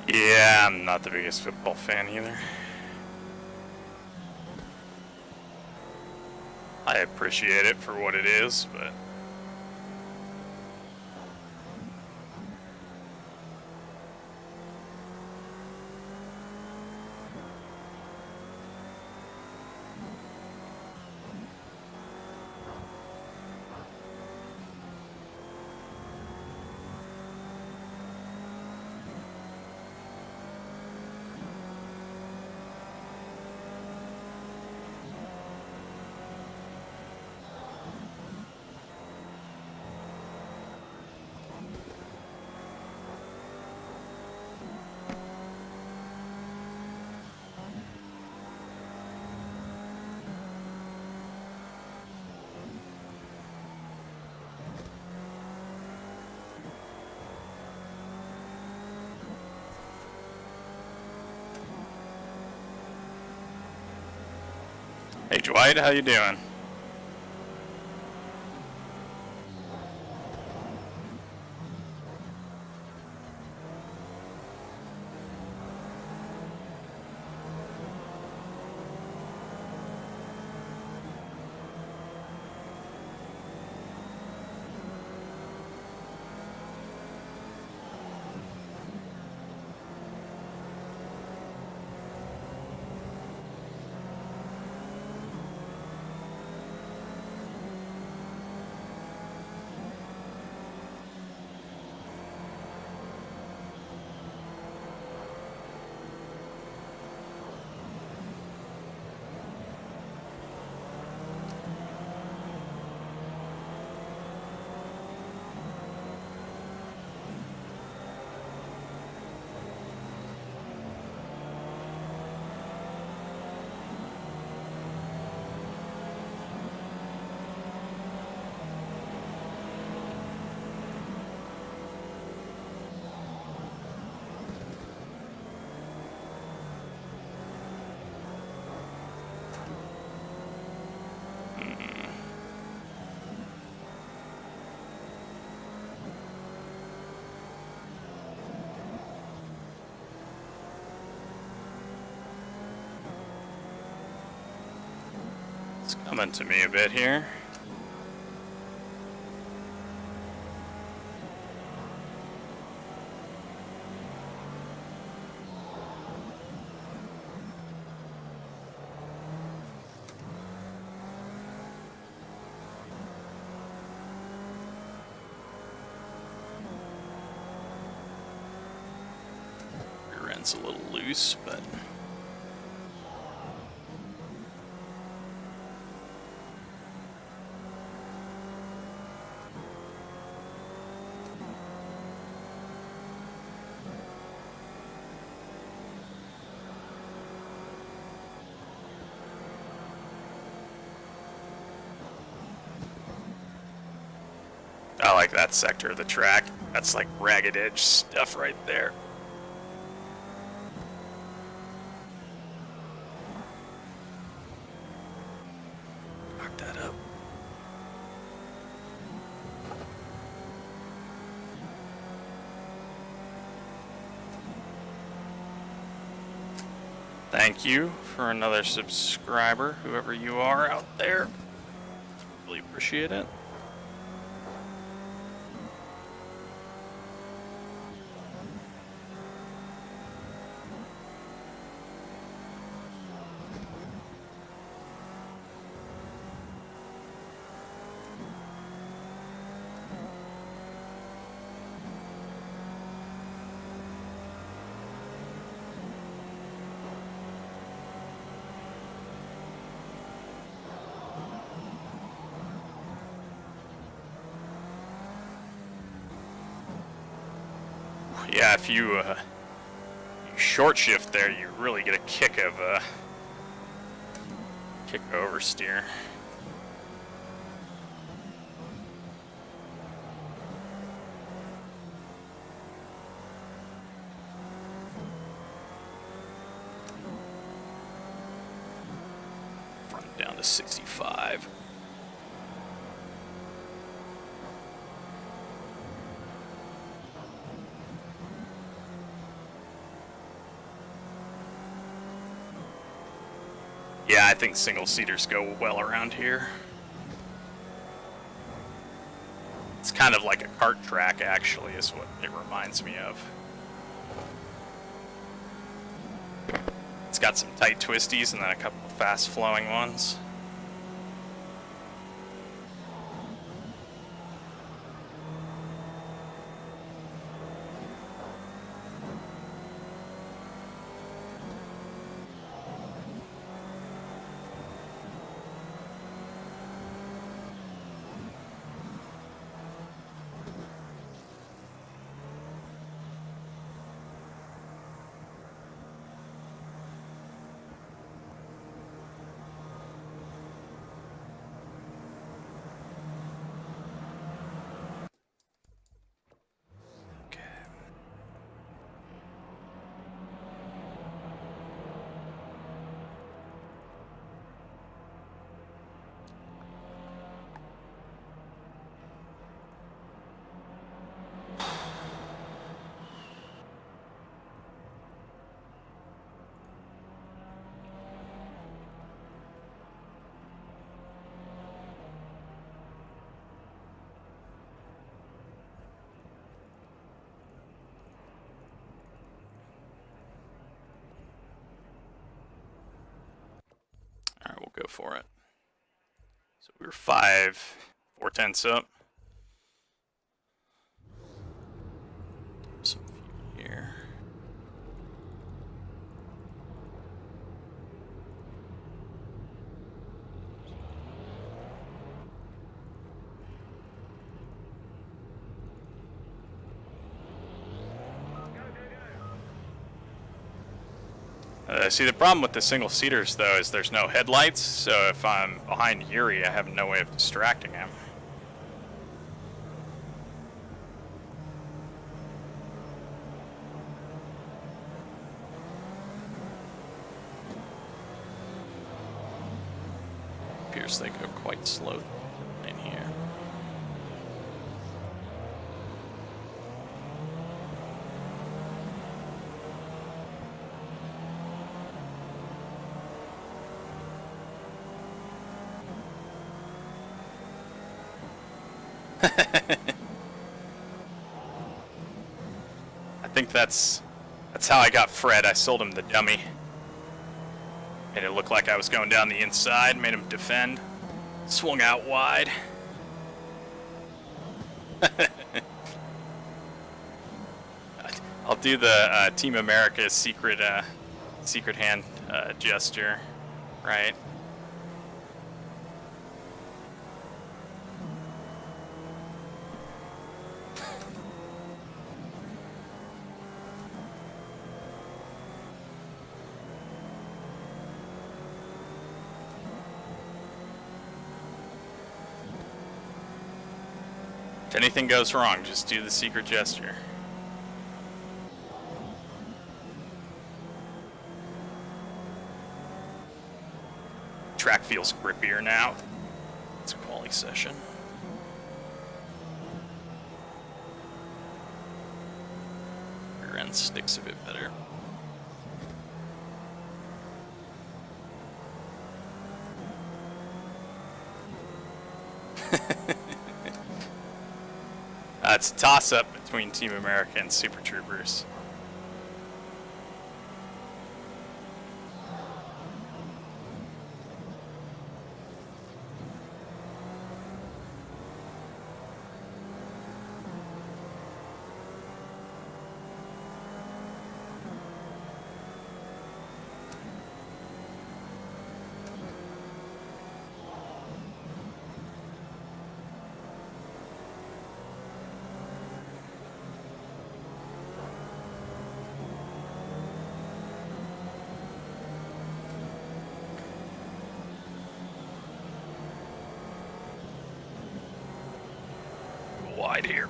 Yeah, I'm not the biggest football fan either. I appreciate it for what it is, but... Hey Dwight, how you doing? It's coming to me a bit here. Rear end's a little loose, but... like that sector of the track. That's like ragged edge stuff right there. Knock that up. Thank you for another subscriber, whoever you are out there. Really appreciate it. Yeah, if you short shift there, you really get a kick of oversteer. Front down to 65. Yeah, I think single-seaters go well around here. It's kind of like a kart track, actually, is what it reminds me of. It's got some tight twisties and then a couple of fast-flowing ones. Alright, we'll go for it. So we were 4/10 up. Some fuel here. See, the problem with the single-seaters, though, is there's no headlights, so if I'm behind Yuri, I have no way of distracting him. Appears they go quite slow in here. I think that's how I got Fred. I sold him the dummy. Made it look like I was going down the inside, made him defend. Swung out wide. I'll do the Team America secret hand gesture, right? If anything goes wrong, just do the secret gesture. Track feels grippier now. It's a quality session. Rear end sticks a bit better. It's a toss-up between Team America and Super Troopers. Wide here.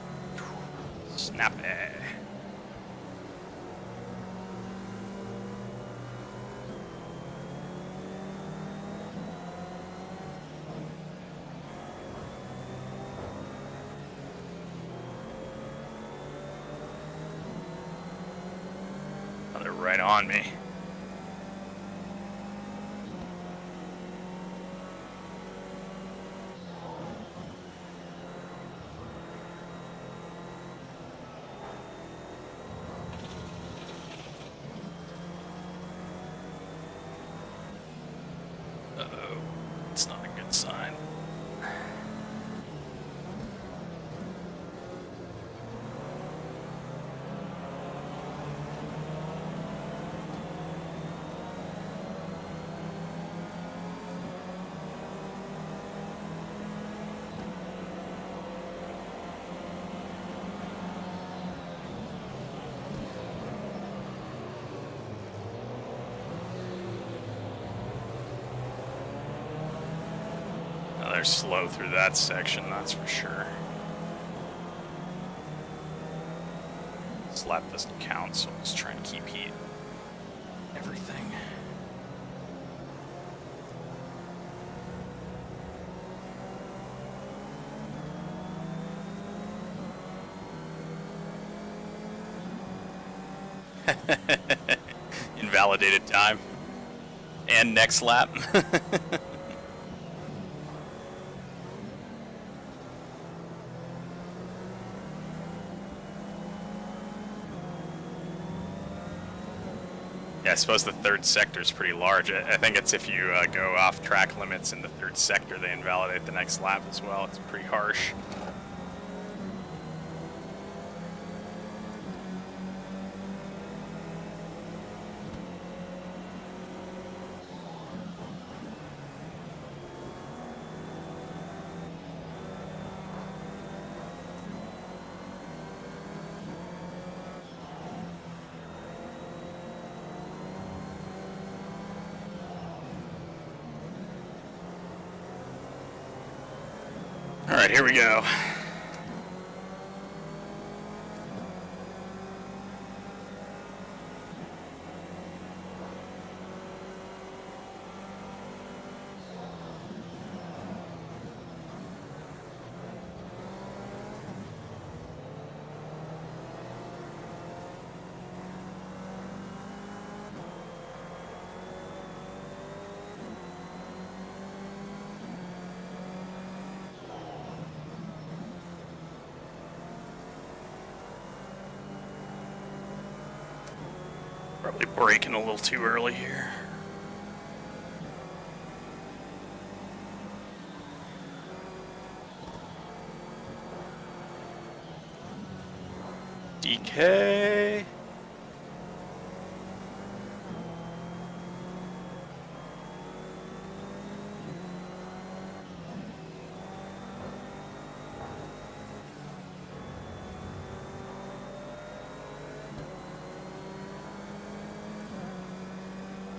Snappy. Oh, they're right on me. Uh-oh. It's not a good sign. They're slow through that section, that's for sure. This lap doesn't count, so I'm just trying to keep heat. Everything. Invalidated time. And next lap. Yeah, I suppose the third sector is pretty large. I think it's if you go off track limits in the third sector, they invalidate the next lap as well. It's pretty harsh. All right, here we go. Probably braking a little too early here. DK.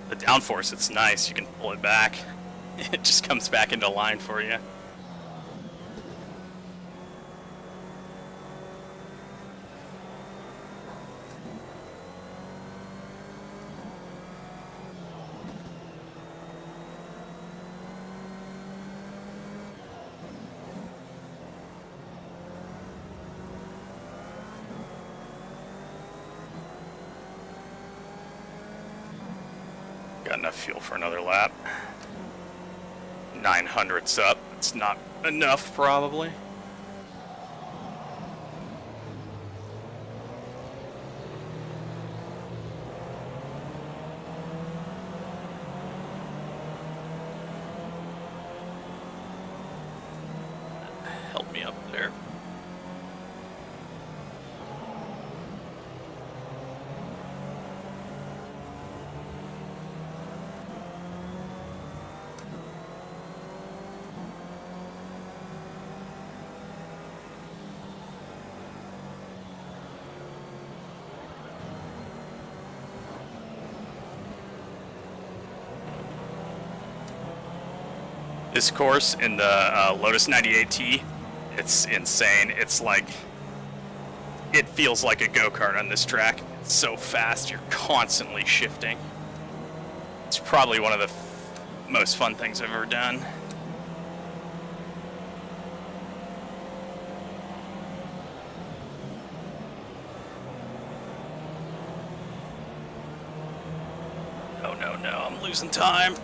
The downforce, it's nice. You can pull it back. It just comes back into line for you. Got enough fuel for another lap. 900's up. It's not enough, probably. Help me up there. This course in the Lotus 98T, it's insane. It's like, it feels like a go-kart on this track. It's so fast, you're constantly shifting. It's probably one of the most fun things I've ever done. Oh no, I'm losing time.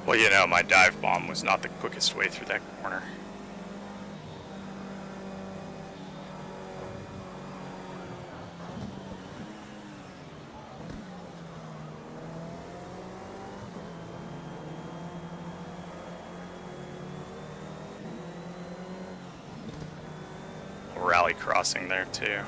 Well, you know, my dive bomb was not the quickest way through that corner. Rally crossing there too.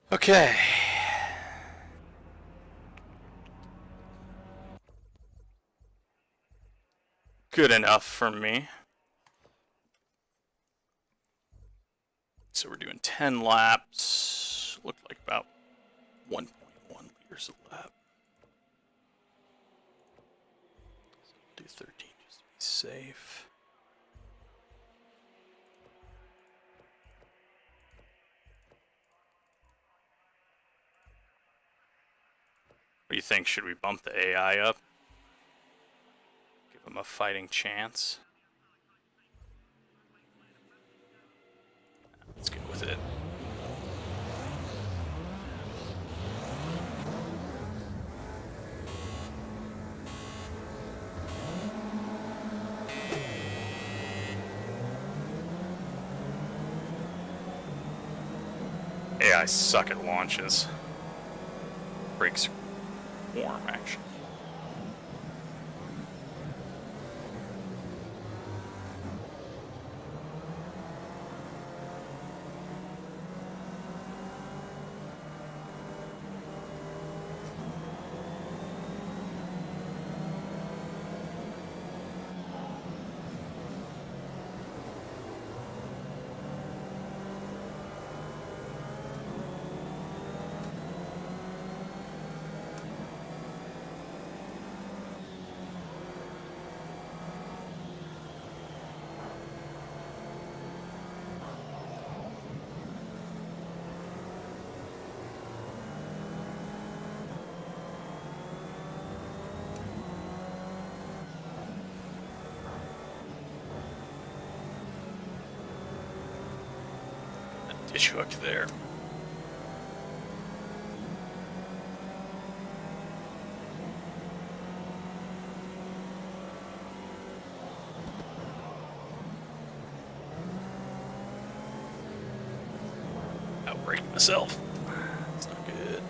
Okay. Good enough for me. So we're doing 10 laps. Looked like about 1.1 liters a lap. So we'll do 13 just to be safe. What do you think? Should we bump the AI up? Give them a fighting chance? Let's go with it. AI suck at launches. Brakes warm, actually. fish hook there. Outbreak myself. That's not good.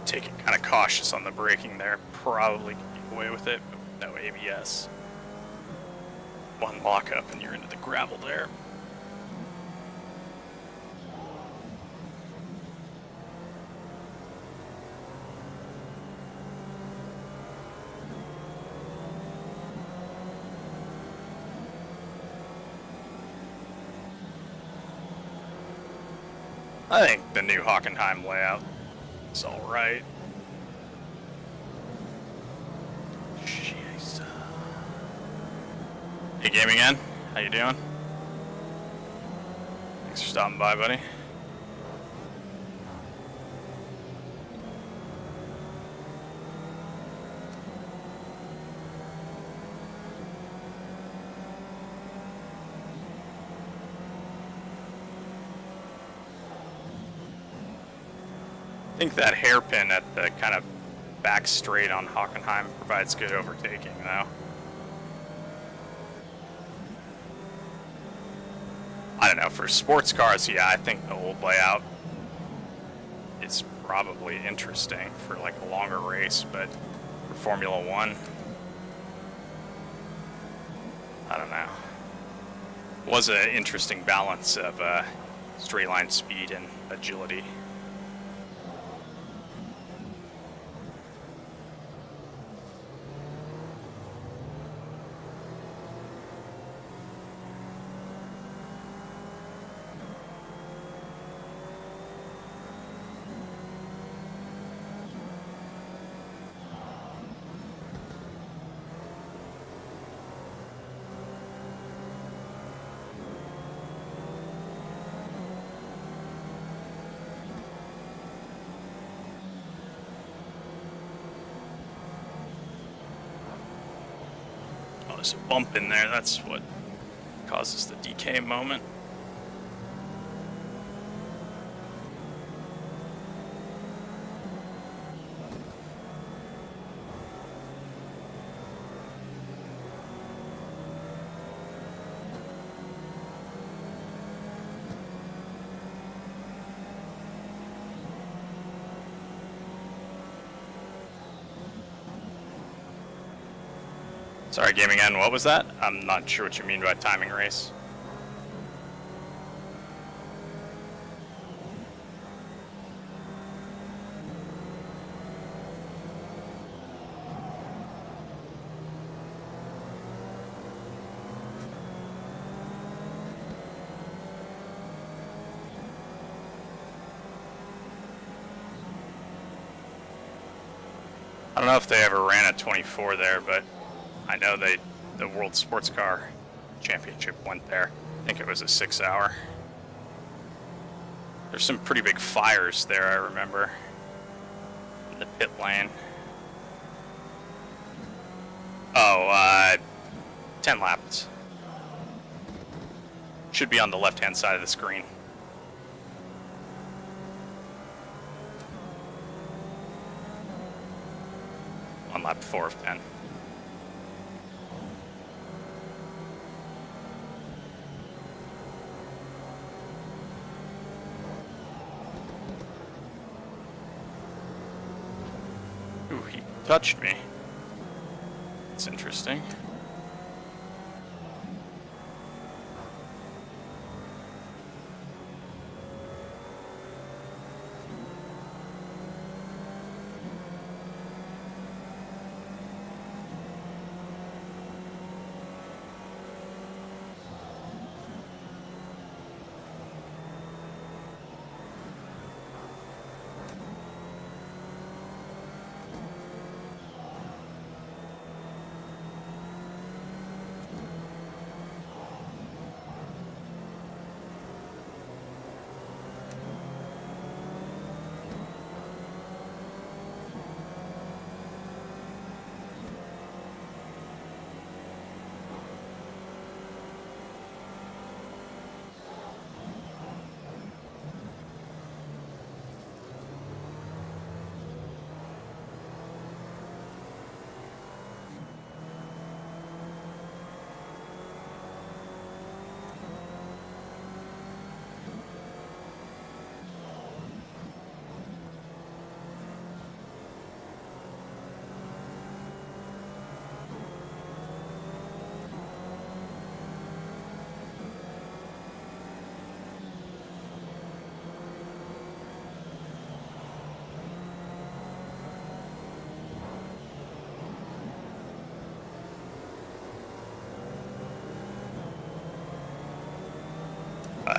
Taking kind of cautious on the braking there. Probably can get away with it, but no ABS. One lockup and you're into the gravel there. I think the new Hockenheim layout is alright. Jeez. Hey, Gaming N, how you doing? Thanks for stopping by, buddy. I think that hairpin at the kind of back straight on Hockenheim provides good overtaking, though. I don't know, for sports cars, yeah, I think the old layout is probably interesting for like a longer race, but for Formula One, I don't know. Was an interesting balance of straight line speed and agility. There's a bump in there, that's what causes the DK moment. Sorry, Gaming N, what was that? I'm not sure what you mean by timing race. I don't know if they ever ran a 24 there, but I know the World Sports Car Championship went there. I think it was a 6-hour. There's some pretty big fires there, I remember, in the pit lane. Oh, 10 laps. Should be on the left-hand side of the screen. On lap 4 of 10. Ooh, he touched me. That's interesting.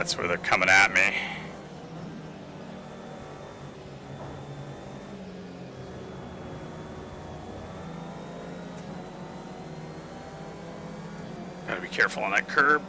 That's where they're coming at me. Gotta be careful on that curb.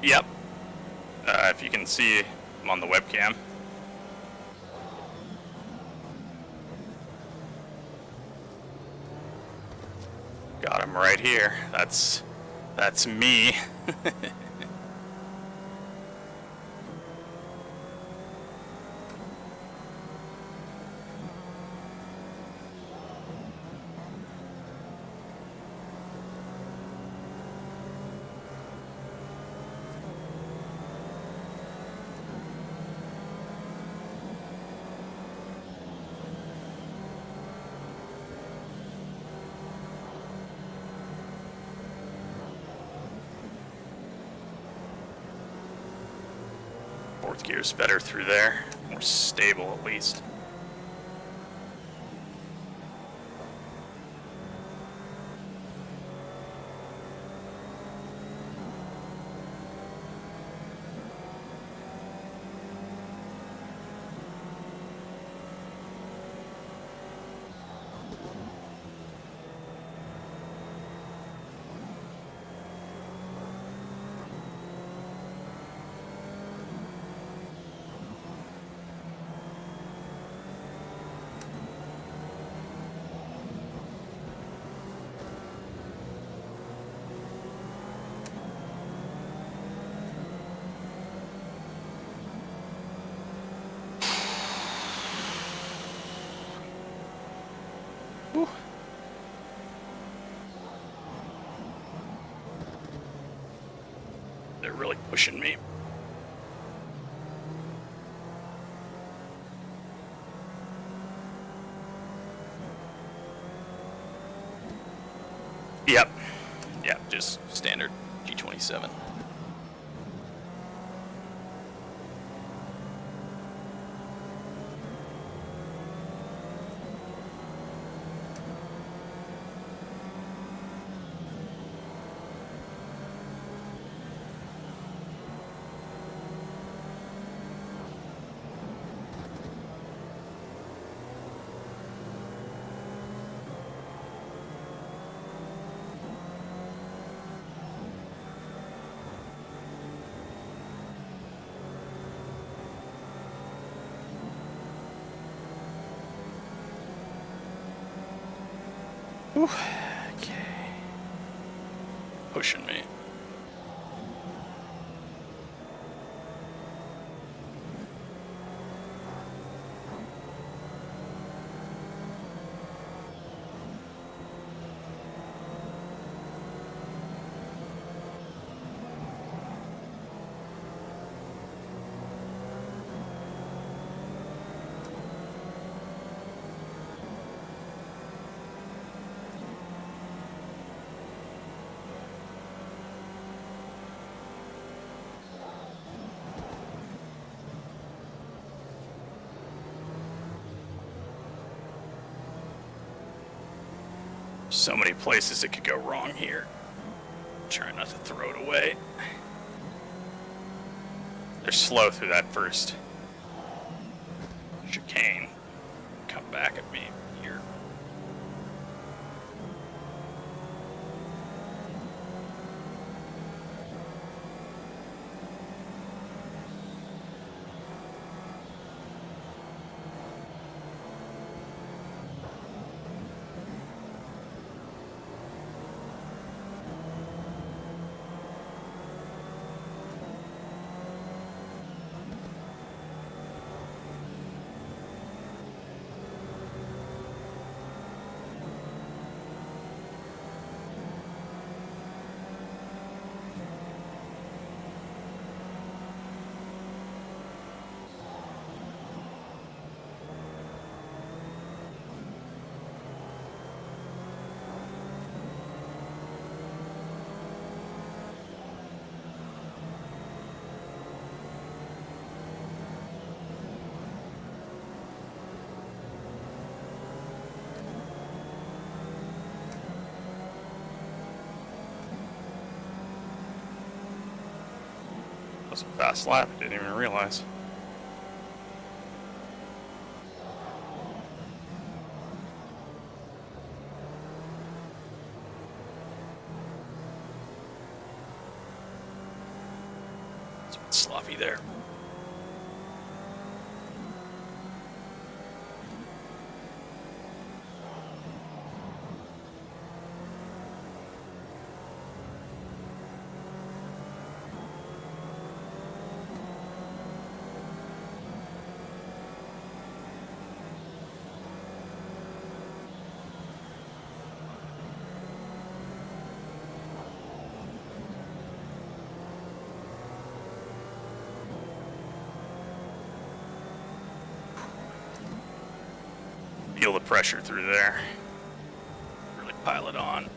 Yep. If you can see, I'm on the webcam. Got him right here. That's me. Fourth gear's better through there. More stable, at least. Whew. They're really pushing me. Yep. Yep, just standard G27. Whew. Okay. Pushing me. So many places it could go wrong here. Try not to throw it away. They're slow through that first chicane. Come back at me here. was a fast lap. I didn't even realize. It's a bit sloppy there. Feel the pressure through there. Really pile it on.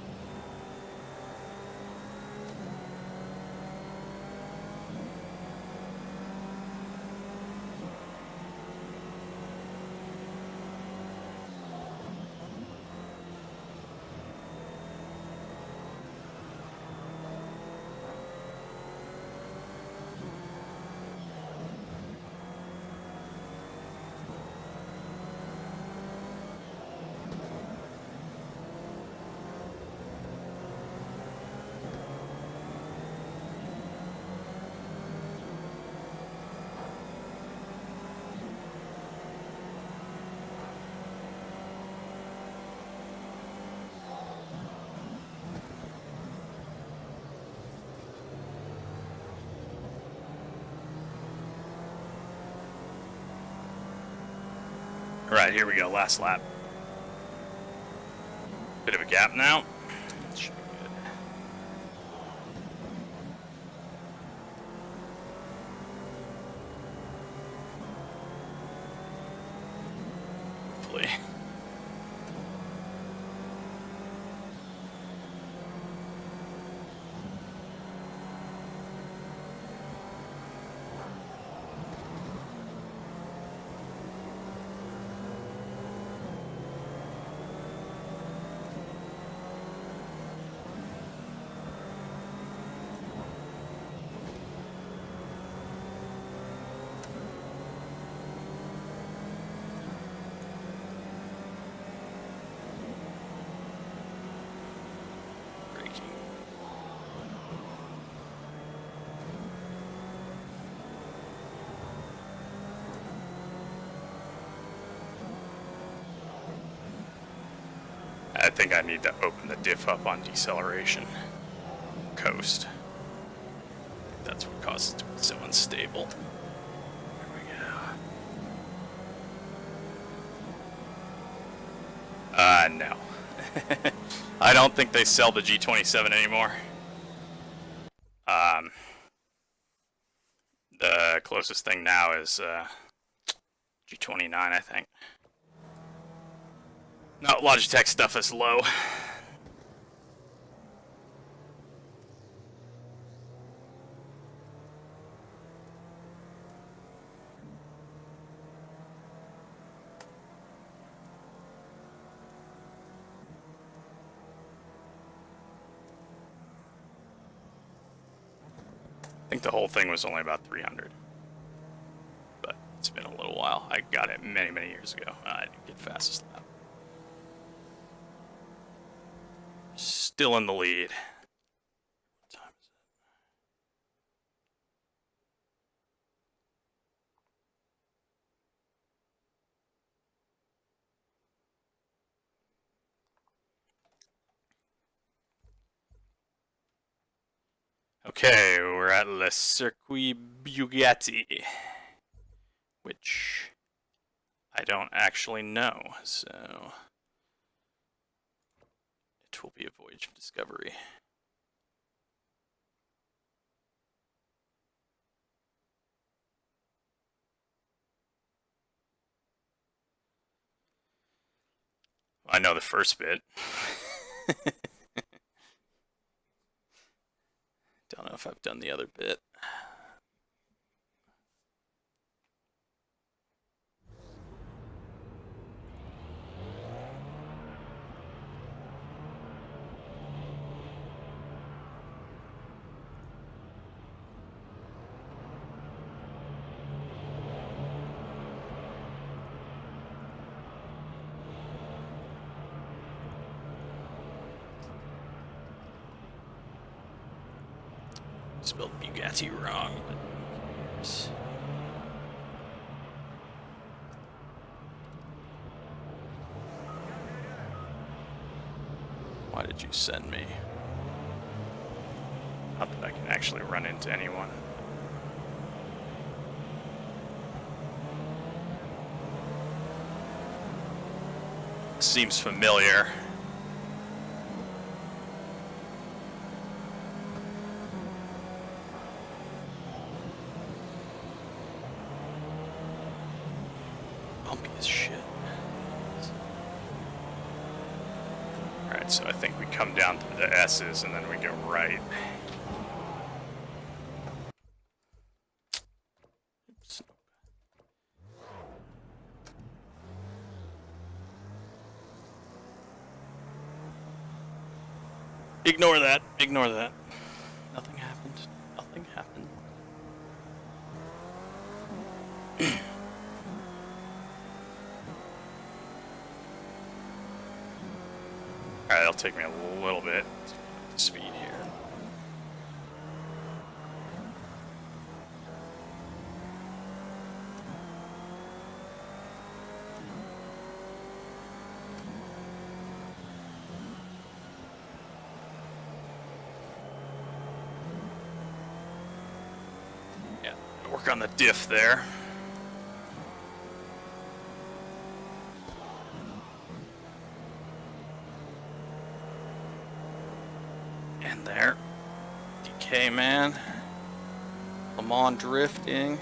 All right, here we go, last lap. Bit of a gap now. Should be good. Hopefully. I think I need to open the diff up on deceleration. Coast. That's what causes it to be so unstable. There we go. No. I don't think they sell the G27 anymore. The closest thing now is G29, I think. No, Logitech stuff is low. I think the whole thing was only about 300. But it's been a little while. I got it many, many years ago. I didn't get fastest lap. Still in the lead. What time is it? Okay, we're at Le Circuit Bugatti, which I don't actually know, so it will be a voyage of discovery. I know the first bit. Don't know if I've done the other bit. Spelled Bugatti wrong, but why did you send me? Not that I can actually run into anyone. Seems familiar. Bumpy as shit. Alright, so I think we come down to the S's and then we go right. Oops. Ignore that. Ignore that. Nothing happened. Nothing happened. Alright, it'll take me a little bit to get up to speed here. Yeah, work on the diff there. And there. DK, man. Le Mans drifting.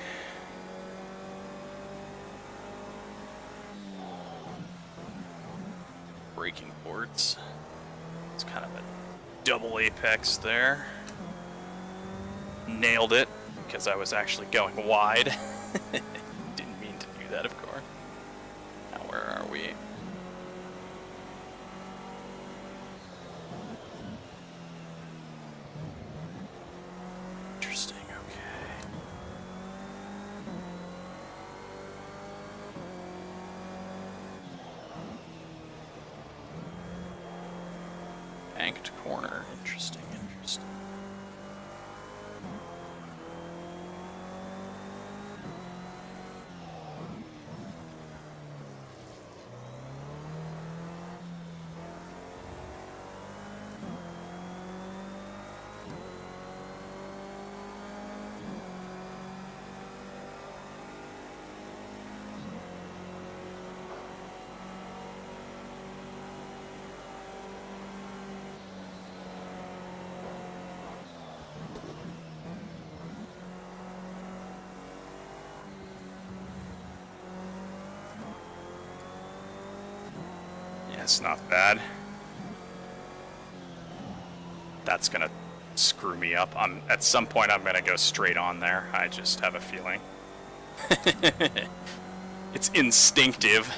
Braking boards. It's kind of a double apex there. Nailed it because I was actually going wide. Didn't mean to do that, of course. Now where are we? Interesting, okay. Banked corner, interesting, interesting. It's not bad. That's gonna screw me up. At some point I'm gonna go straight on there. I just have a feeling. It's instinctive.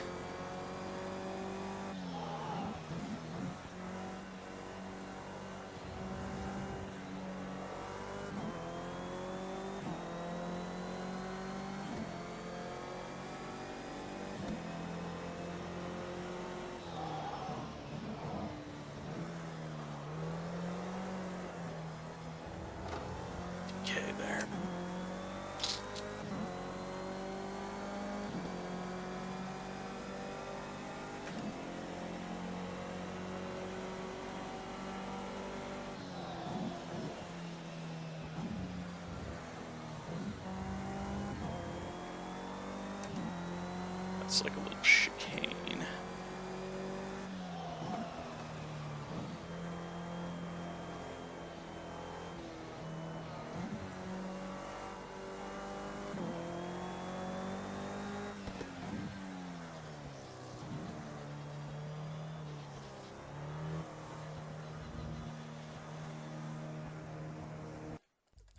Okay, there. That's like a little chicane.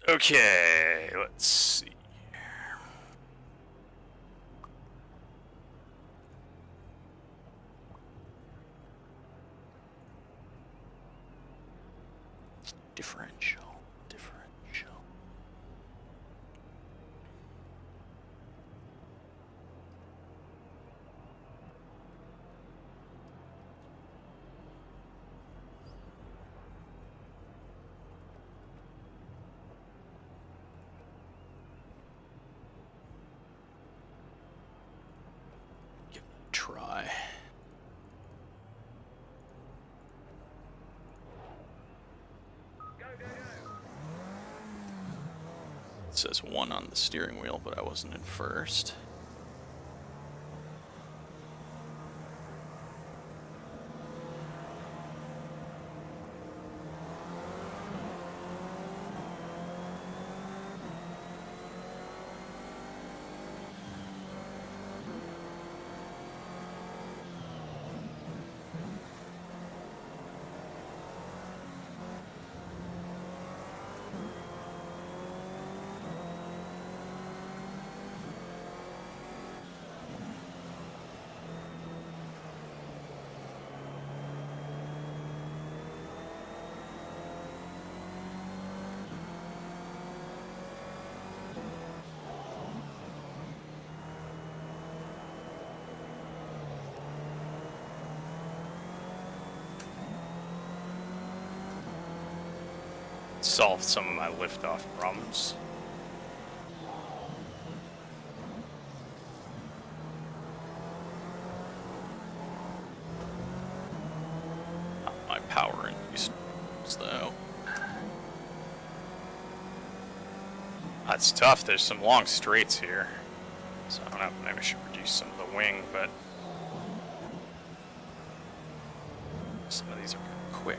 Okay, let's see. Differential. says 1 on the steering wheel, but I wasn't in first. Solved some of my liftoff problems. Not my power induced though. That's tough. There's some long straights here. So I don't know, maybe I should reduce some of the wing, but some of these are kind of quick.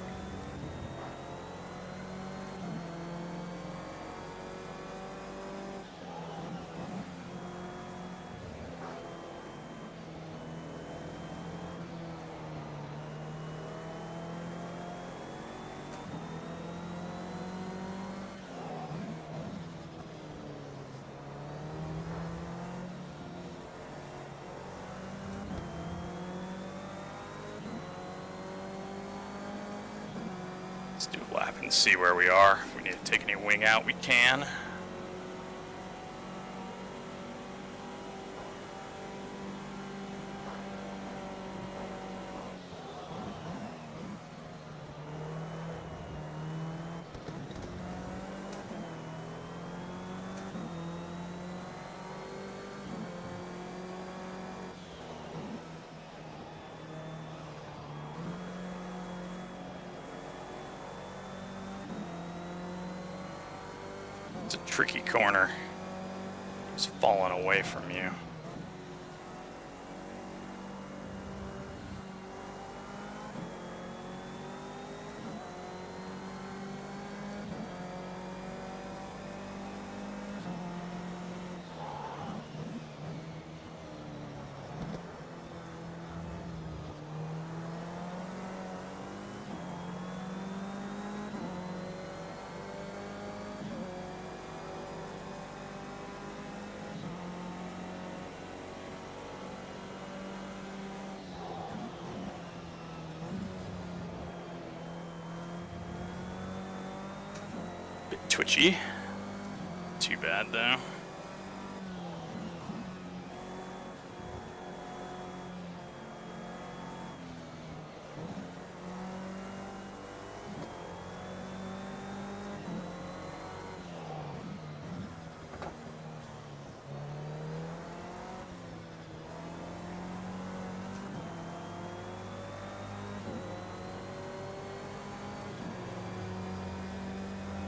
Let's do a lap and see where we are. If we need to take any wing out, we can. It's a tricky corner. It's falling away from you. Twitchy. Too bad though.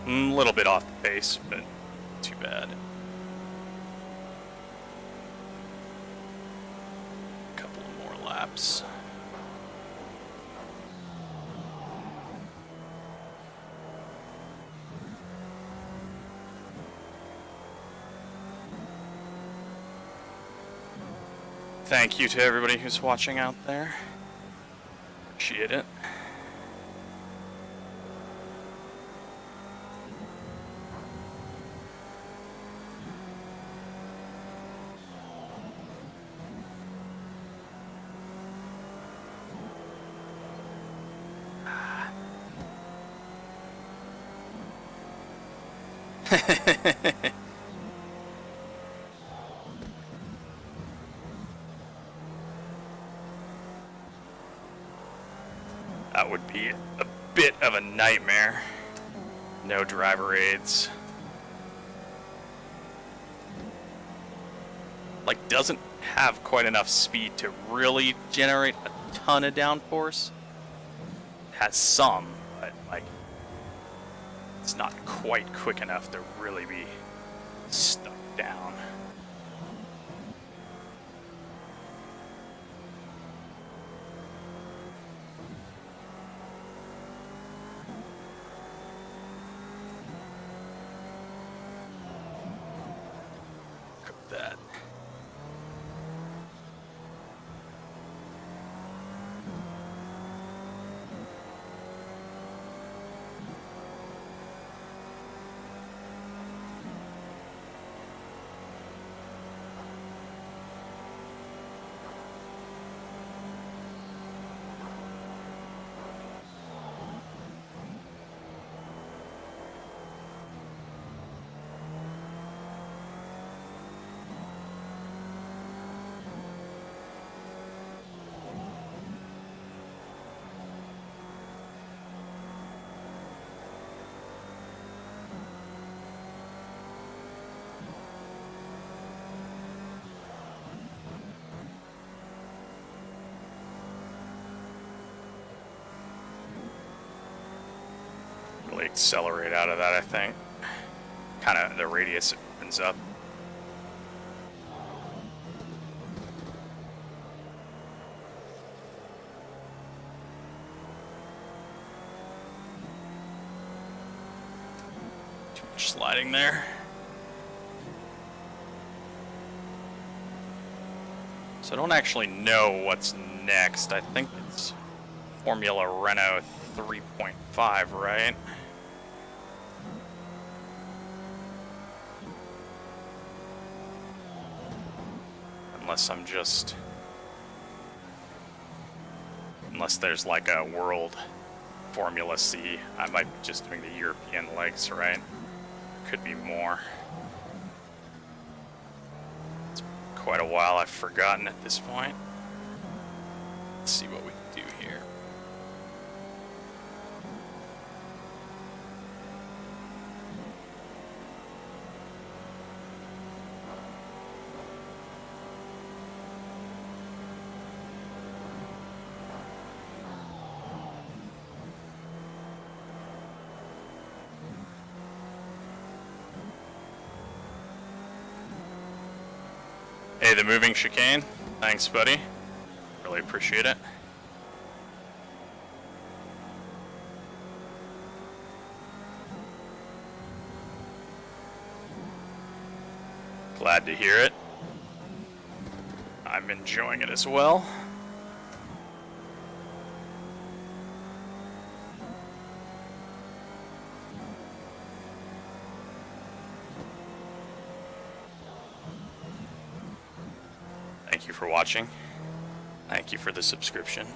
A little bit off the pace, but too bad. A couple of more laps. Thank you to everybody who's watching out there. Appreciate it. That would be a bit of a nightmare. No driver aids. Like, doesn't have quite enough speed to really generate a ton of downforce. Has some, but like, it's not quite quick enough to really be stuck down. Cook that. Really accelerate out of that, I think. Kind of the radius opens up. Too much sliding there. So I don't actually know what's next. I think it's Formula Renault 3.5, right? Unless there's like a world Formula C. I might be just doing the European legs, right? Could be more. It's quite a while, I've forgotten at this point. Let's see what we can do here. Hey, the moving chicane. Thanks, buddy. Really appreciate it. Glad to hear it. I'm enjoying it as well. Thank you for watching. Thank you for the subscription.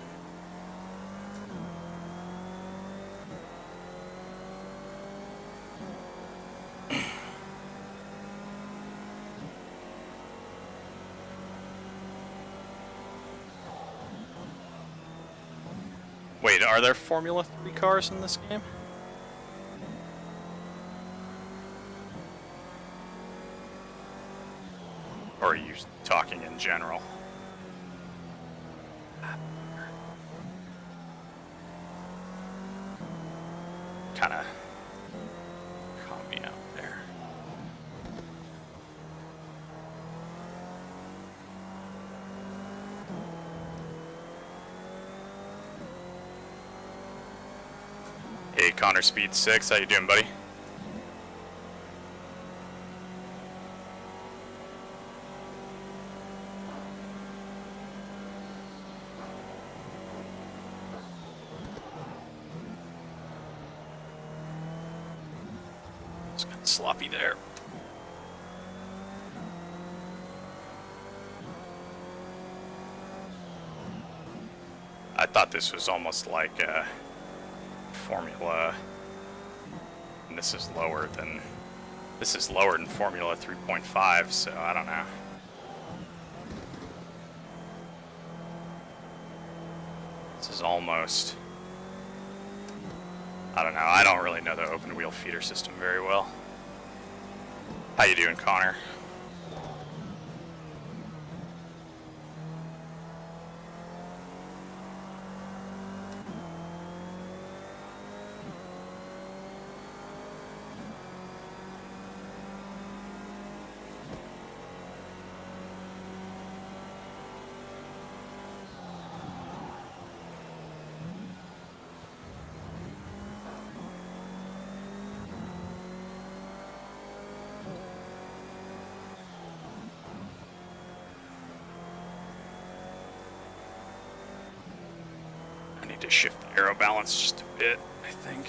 Wait, are there Formula 3 cars in this game? Or are you talking in general? Kinda caught me out there. Hey, Connor Speed 6, how you doing, buddy? It's kind of sloppy there. I thought this was almost like a Formula, and this is lower than Formula 3.5, so I don't know. This is almost, I don't know, I don't really know the open wheel feeder system very well. How you doing, Connor? to shift the aero balance just a bit, I think.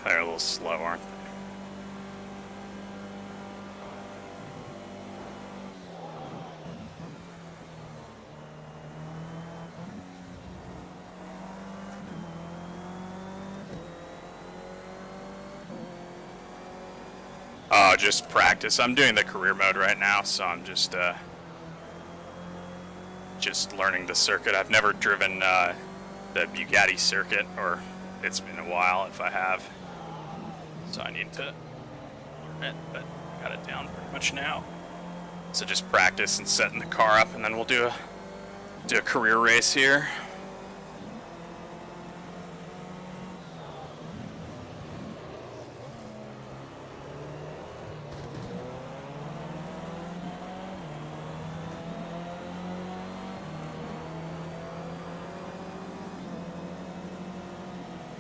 They're a little slow, aren't they? Oh, just practice. I'm doing the career mode right now, so I'm just learning the circuit. I've never driven the Bugatti circuit, or it's been a while if I have. So I need to learn it, but I got it down pretty much now. So just practice and setting the car up, and then we'll do a career race here.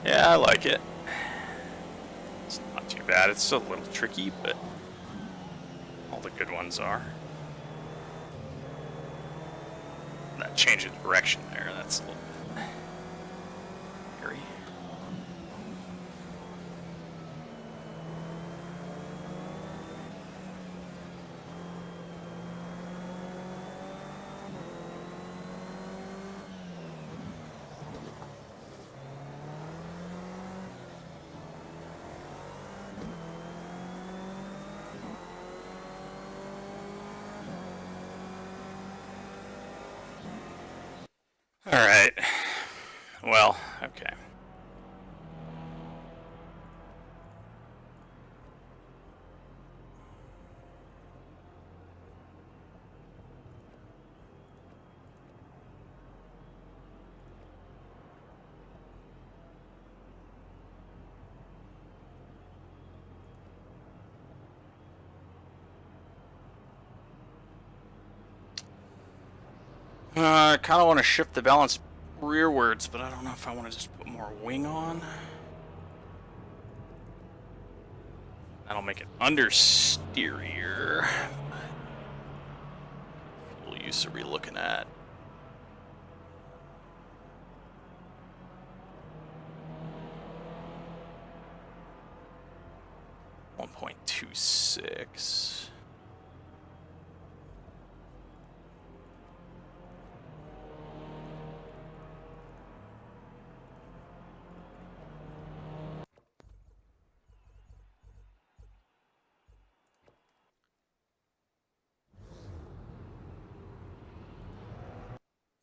Yeah, I like it. It's not too bad. It's a little tricky, but all the good ones are. That change of direction there, that's a little bit scary. Alright. Well, okay. I kind of want to shift the balance rearwards, but I don't know if I want to just put more wing on. That'll make it understeerier. Fuel use are we looking at? .26.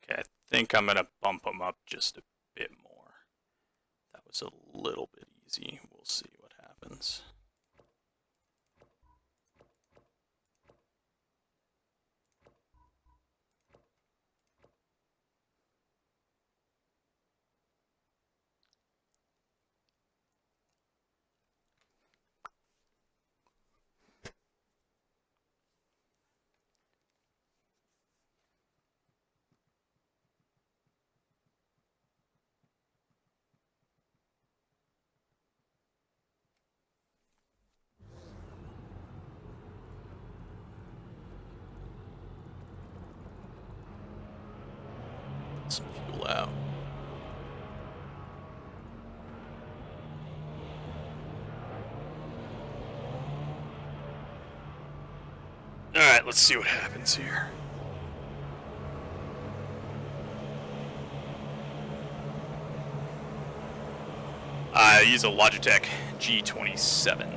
Okay, I think I'm gonna bump them up just a bit more. That was a little bit easy. We'll see what happens. Some fuel out. Alright, let's see what happens here. I use a Logitech G27.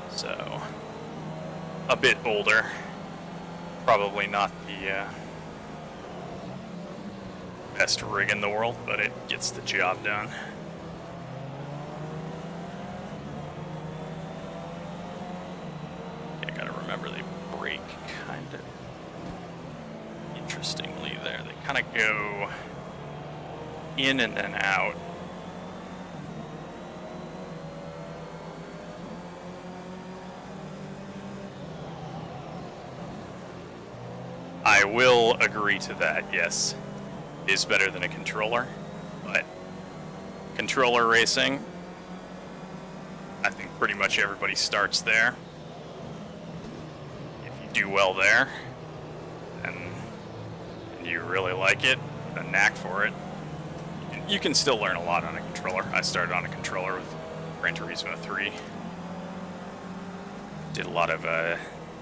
So, a bit older. Probably not the best rig in the world, but it gets the job done. I gotta remember they brake kind of interestingly there. They kind of go in and then out. I will agree to that, yes. It is better than a controller, but controller racing, I think pretty much everybody starts there. If you do well there, and you really like it, a knack for it, you can still learn a lot on a controller. I started on a controller with Gran Turismo 3. Did a lot of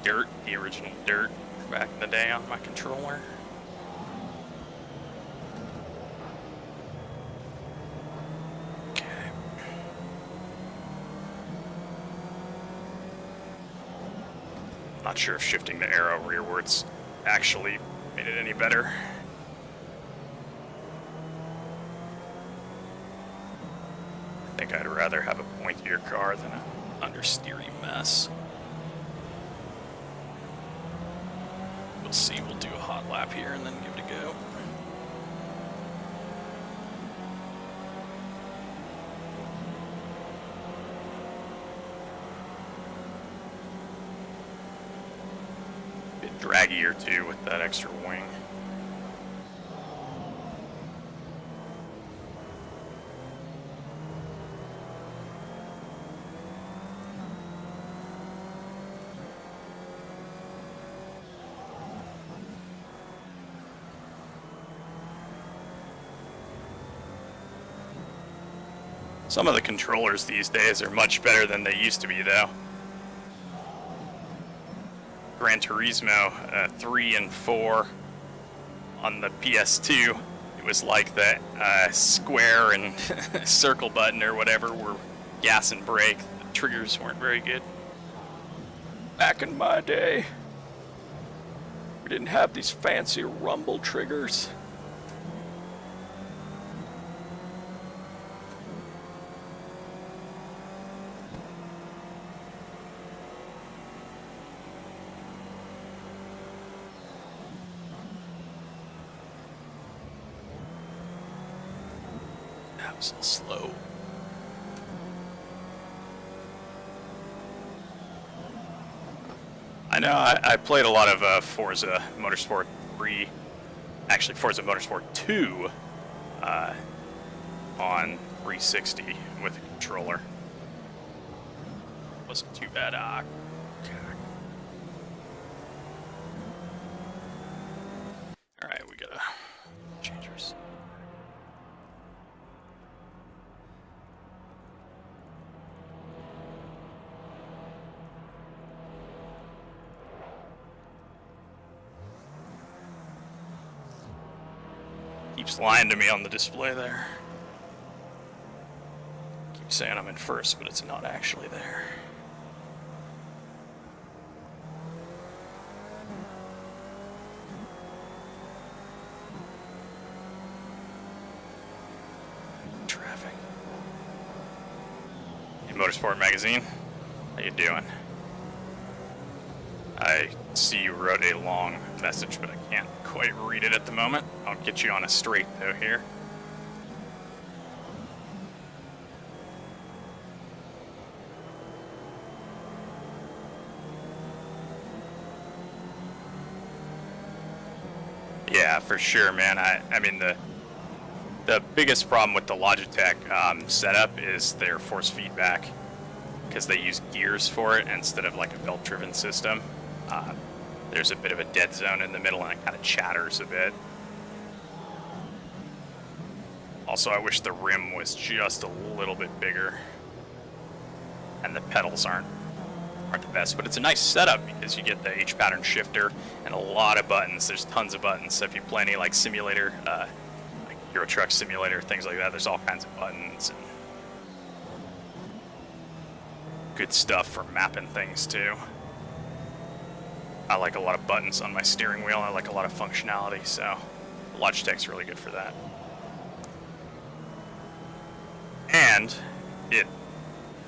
Dirt, the original Dirt, back in the day on my controller. Okay. Not sure if shifting the arrow rearwards actually made it any better. I think I'd rather have a pointier car than an understeery mess. We'll see, we'll do a hot lap here and then give it a go. Bit draggier too with that extra wing. Some of the controllers these days are much better than they used to be, though. Gran Turismo 3 and 4 on the PS2, it was like the square and circle button or whatever were gas and brake. The triggers weren't very good. Back in my day, we didn't have these fancy rumble triggers. That was a little slow. I know, I played a lot of Forza Motorsport 3, actually Forza Motorsport 2 on 360 with a controller. Wasn't too bad. Alright, we gotta change ours. Keeps lying to me on the display there. Keeps saying I'm in first, but it's not actually there. Traffic. Hey, Motorsport Magazine, how you doing? I see you wrote a long message, but I can't quite read it at the moment. I'll get you on a straight though here. Yeah, for sure, man. I mean, the biggest problem with the Logitech setup is their force feedback, because they use gears for it instead of like a belt-driven system. There's a bit of a dead zone in the middle and it kind of chatters a bit. Also, I wish the rim was just a little bit bigger. And the pedals aren't the best, but it's a nice setup because you get the H pattern shifter and a lot of buttons. There's tons of buttons. So if you play any like simulator, like Euro Truck Simulator, things like that, there's all kinds of buttons and good stuff for mapping things too. I like a lot of buttons on my steering wheel. I like a lot of functionality, so Logitech's really good for that. And it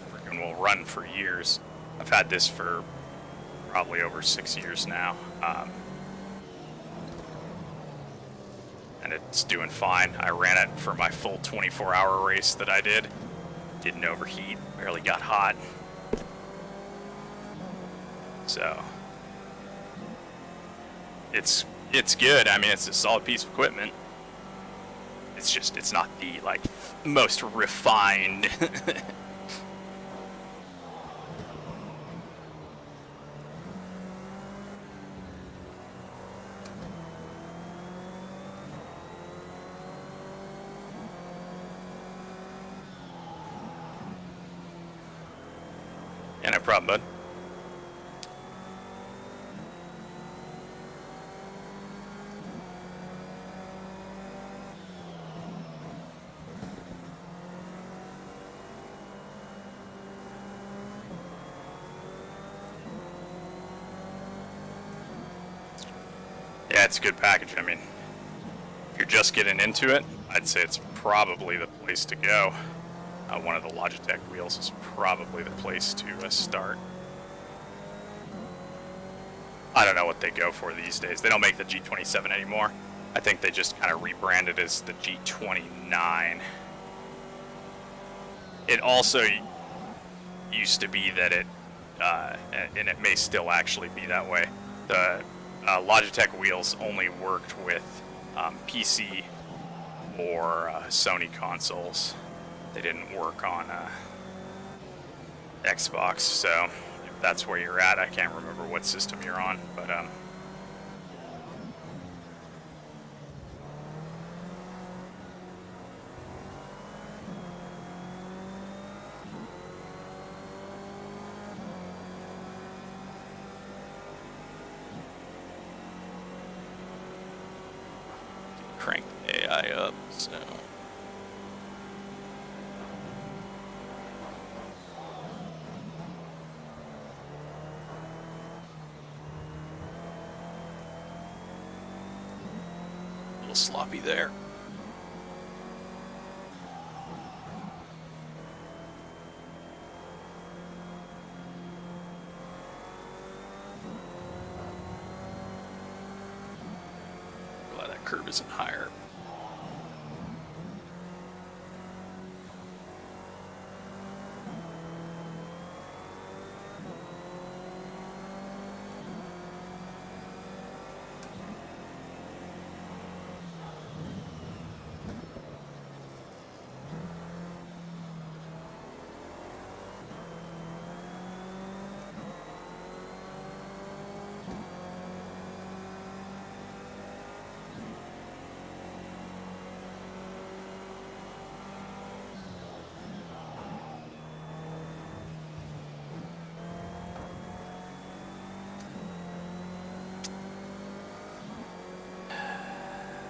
freaking will run for years. I've had this for probably over 6 years now. And it's doing fine. I ran it for my full 24-hour race that I did. Didn't overheat, barely got hot. So it's good. I mean, it's a solid piece of equipment. It's just, it's not the, like, most refined. Yeah, no problem, bud. Yeah, it's a good package. I mean, if you're just getting into it, I'd say it's probably the place to go. One of the Logitech wheels is probably the place to start. I don't know what they go for these days. They don't make the G27 anymore. I think they just kind of rebranded as the G29. It also used to be that it, and it may still actually be that way, the Logitech wheels only worked with PC or Sony consoles. They didn't work on Xbox, so if that's where you're at, I can't remember what system you're on, but crank the AI up, so. A little sloppy there. Glad that curve isn't higher.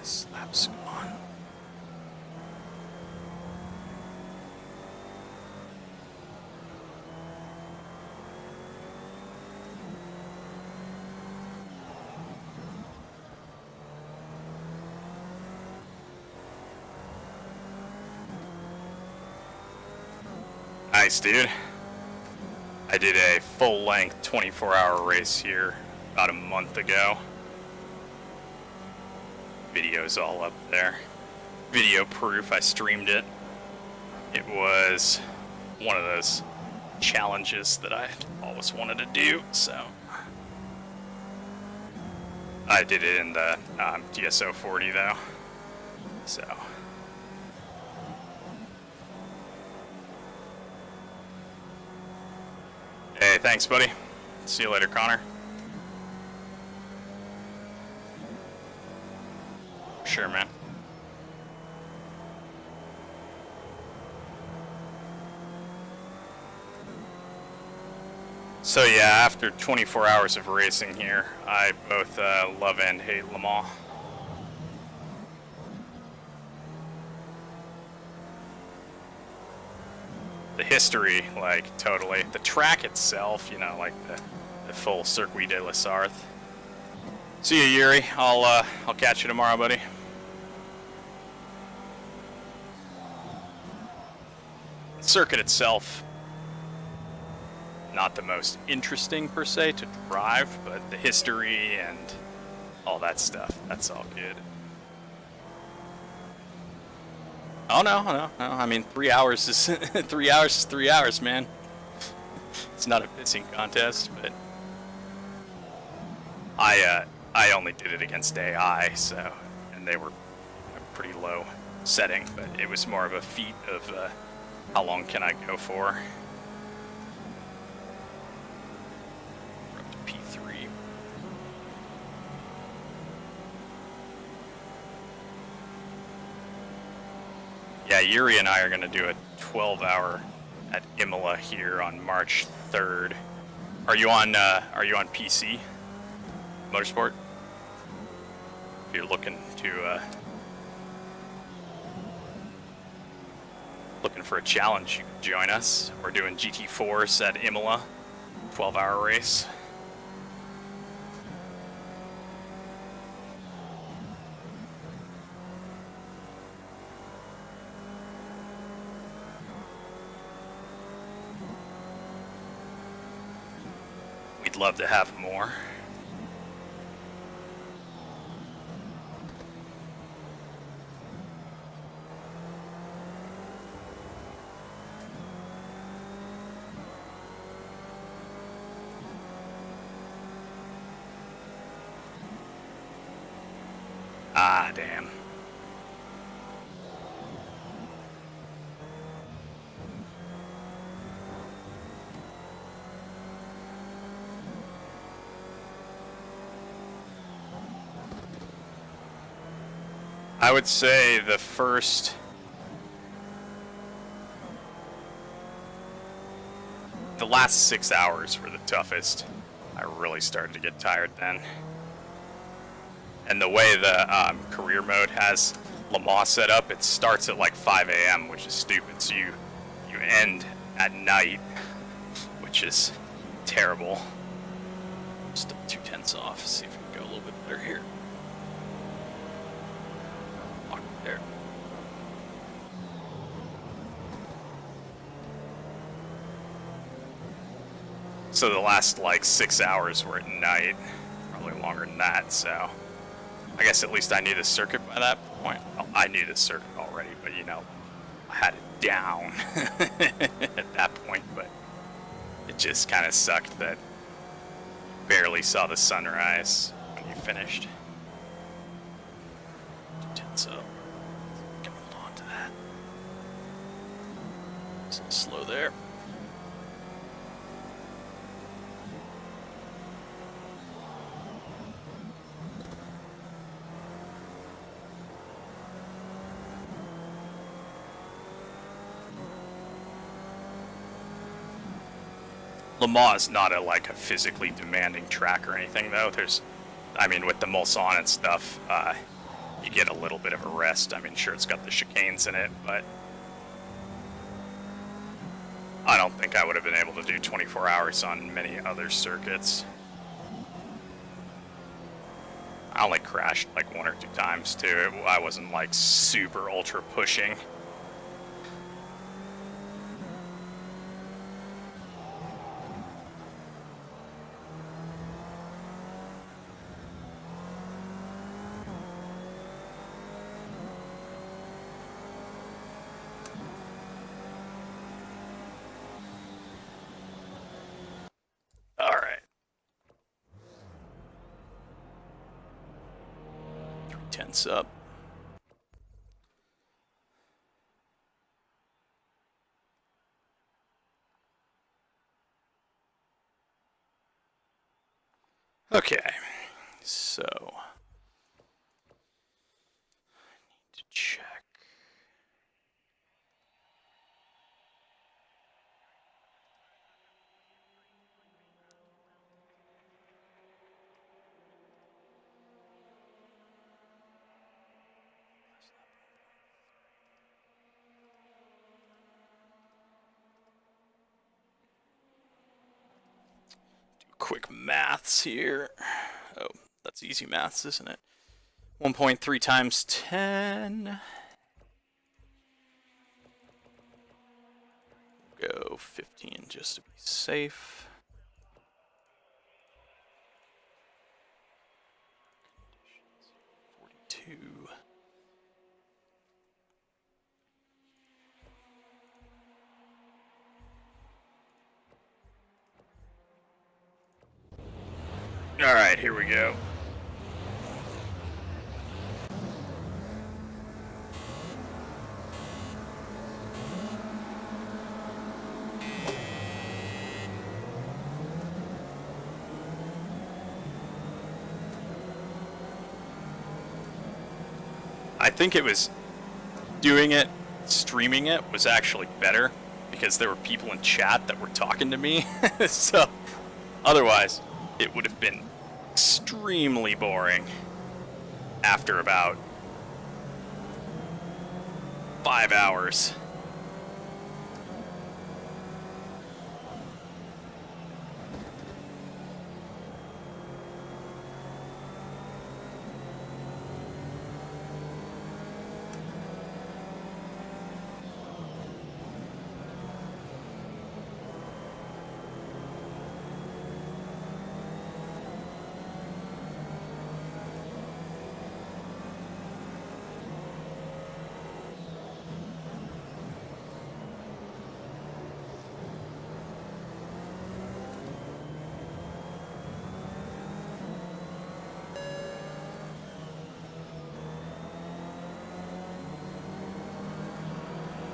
Slaps on. Nice, dude. I did a full-length 24-hour race here about a month ago. Video's all up there. Video proof, I streamed it. It was one of those challenges that I always wanted to do, so I did it in the DSO 40 though, so. Hey, thanks buddy. See you later, Connor. Sure, man. So yeah, after 24 hours of racing here, I both love and hate Le Mans. The history, like, totally. The track itself, you know, like the full Circuit de la Sarthe. See you, Yuri. I'll catch you tomorrow, buddy. The circuit itself, not the most interesting per se to drive, but the history and all that stuff, that's all good. Oh no. I mean, 3 hours is 3 hours is 3 hours, man. It's not a pissing contest, but I only did it against AI, so, and they were a pretty low setting, but it was more of a feat of how long can I go for. We're up to P3. Yeah, Yuri and I are going to do a 12-hour at Imola here on March 3rd. Are you on PC Motorsport? If you're looking for a challenge, you can join us. We're doing GT4s at Imola, 12-hour race. We'd love to have more. Ah, damn. I would say the last 6 hours were the toughest. I really started to get tired then. And the way the career mode has Le Mans set up, it starts at like 5 a.m., which is stupid. So you end at night, which is terrible. Still 2/10 off. See if we can go a little bit better here. Lock it there. So the last like 6 hours were at night, probably longer than that. So I guess at least I knew the circuit by that point. Well, I knew the circuit already, but you know, I had it down at that point. But it just kind of sucked that you barely saw the sunrise when you finished. Tense up. Can hold on to that. It's a little slow there. Le Mans is not like a physically demanding track or anything, though. I mean, with the Mulsanne and stuff, you get a little bit of a rest. I mean, sure, it's got the chicanes in it, but I don't think I would have been able to do 24 hours on many other circuits. I only crashed like 1 or 2 times, too. I wasn't like super ultra pushing. Tense up. Okay, so I need to check. Quick maths here. Oh, that's easy maths, isn't it? 1.3 times 10. Go 15 just to be safe. Conditions 42. All right, here we go. I think it was doing it, streaming it was actually better because there were people in chat that were talking to me. So otherwise, it would have been extremely boring after about 5 hours.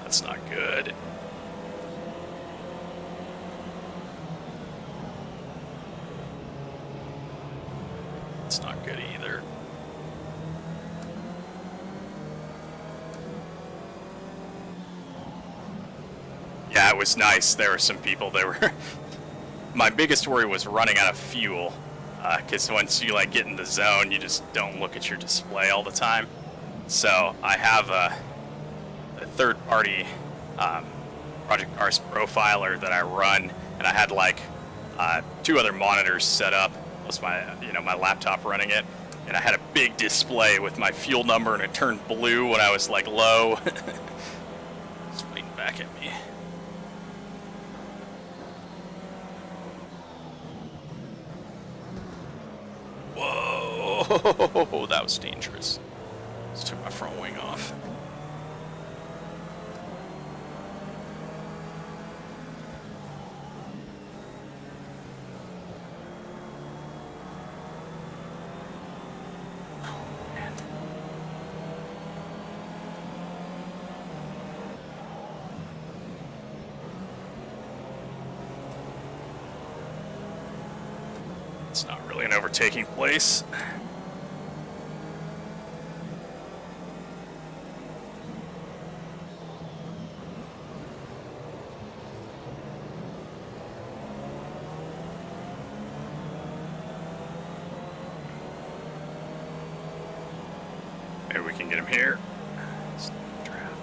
That's not good. It's not good either. Yeah, it was nice. There were some people that were... My biggest worry was running out of fuel. Because once you like get in the zone, you just don't look at your display all the time. So I have a third-party Project Cars profiler that I run, and I had like 2 other monitors set up, plus my my laptop running it, and I had a big display with my fuel number, and it turned blue when I was like low. It's fighting back at me. Whoa, that was dangerous. Just took my front wing off. It's not really an overtaking place. Maybe we can get him here. Draft.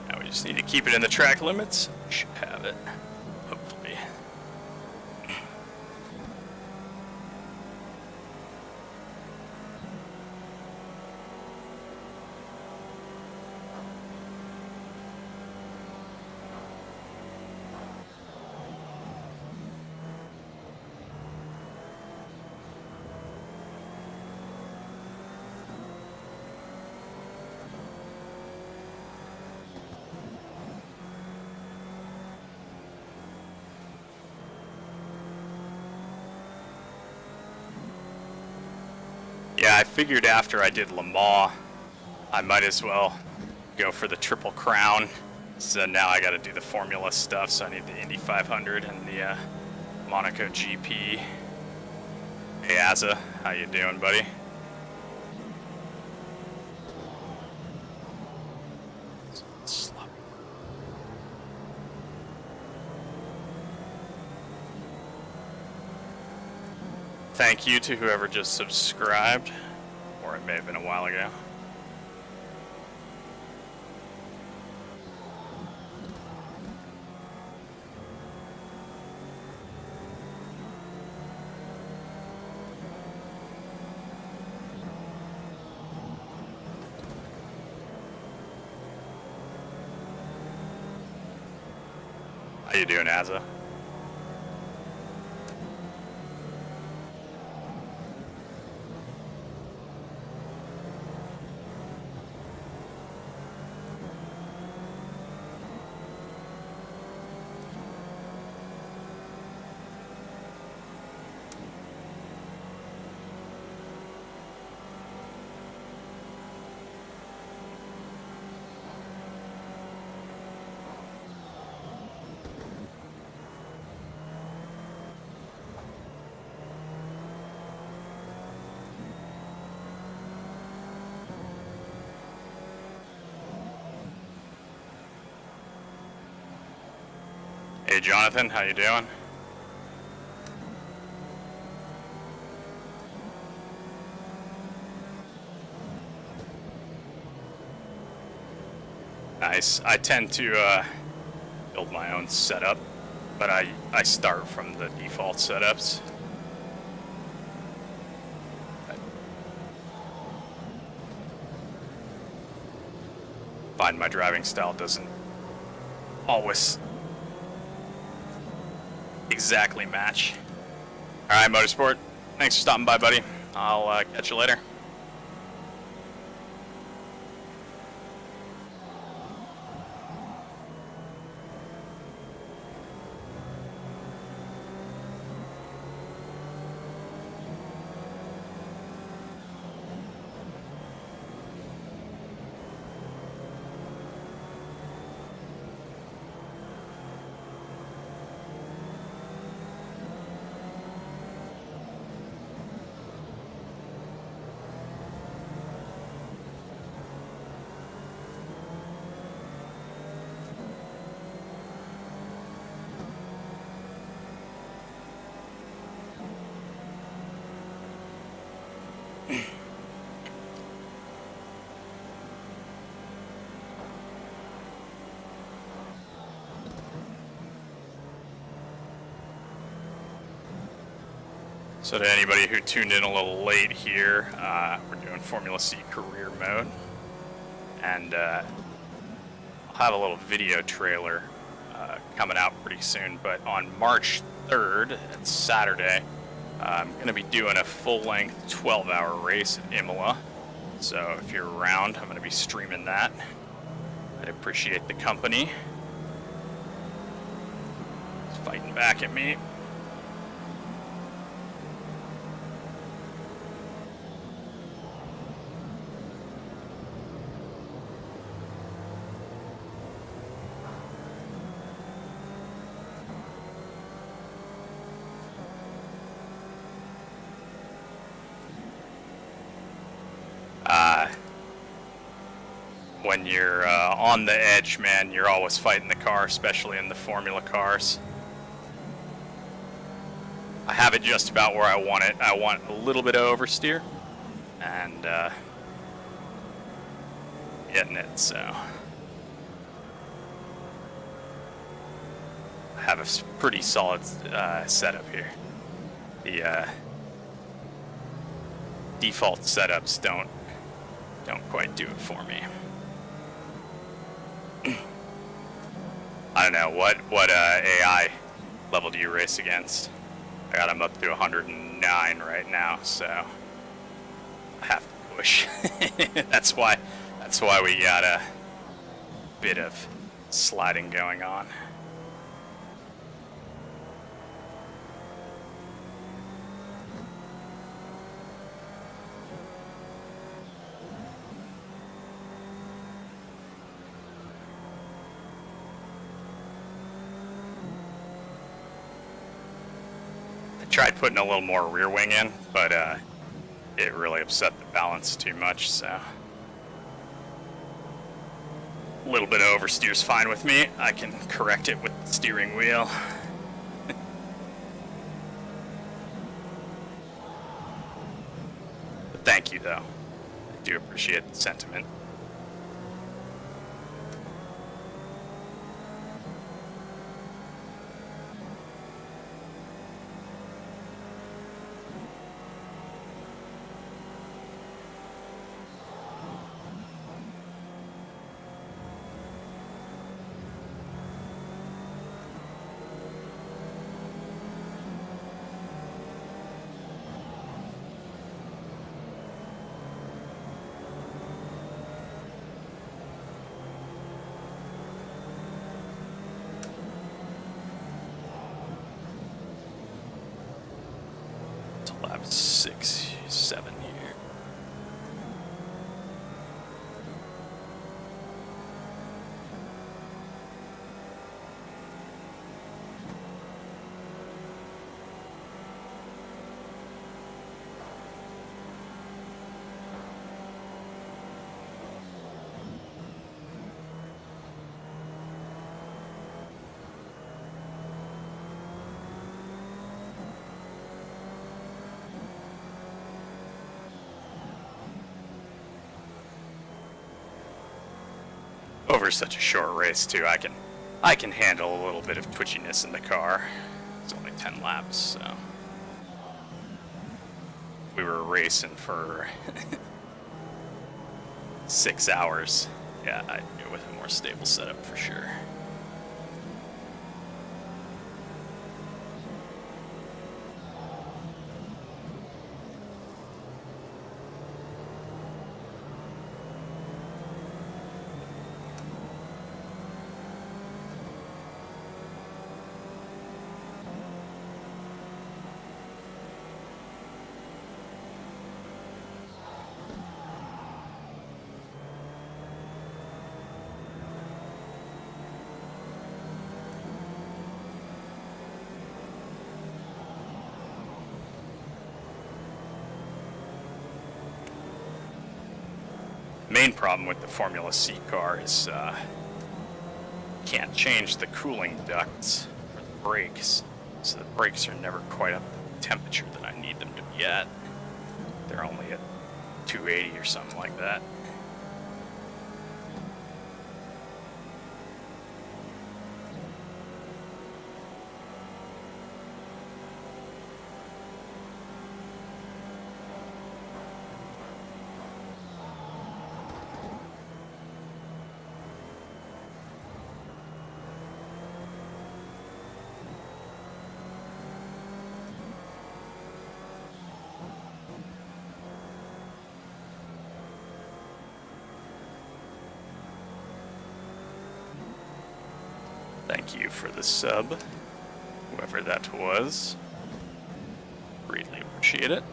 Now we just need to keep it in the track limits. Should have it, hopefully. Yeah, I figured after I did Le Mans, I might as well go for the Triple Crown. So now I got to do the Formula stuff, so I need the Indy 500 and the Monaco GP. Hey, Azza, how you doing, buddy? Sloppy. Thank you to whoever just subscribed, or it may have been a while ago. How you doing, Azza? Hey Jonathan, how you doing? Nice. I tend to build my own setup, but I start from the default setups. I find my driving style doesn't always exactly match. All right, Motorsport. Thanks for stopping by, buddy. I'll catch you later. So to anybody who tuned in a little late here, we're doing Formula C career mode, and I'll have a little video trailer coming out pretty soon. But on March 3rd, it's Saturday, I'm going to be doing a full-length 12-hour race at Imola. So if you're around, I'm going to be streaming that. I'd appreciate the company. It's fighting back at me. When you're on the edge, man, you're always fighting the car, especially in the Formula cars. I have it just about where I want it. I want a little bit of oversteer, and getting it, so. I have a pretty solid setup here. The default setups don't quite do it for me. I don't know, what AI level do you race against? I got him up to 109 right now, so I have to push. That's why we got a bit of sliding going on. Tried putting a little more rear wing in, but it really upset the balance too much, so a little bit of oversteer's fine with me. I can correct it with the steering wheel. But thank you, though. I do appreciate the sentiment. Lap 6, 7 here. over such a short race too, I can handle a little bit of twitchiness in the car. It's only 10 laps, so if we were racing for 6 hours, yeah, I'd go with a more stable setup for sure. Main problem with the Formula C car is can't change the cooling ducts for the brakes, so the brakes are never quite up to the temperature that I need them to be at. They're only at 280 or something like that. Thank you for the sub, whoever that was. Greatly appreciate it.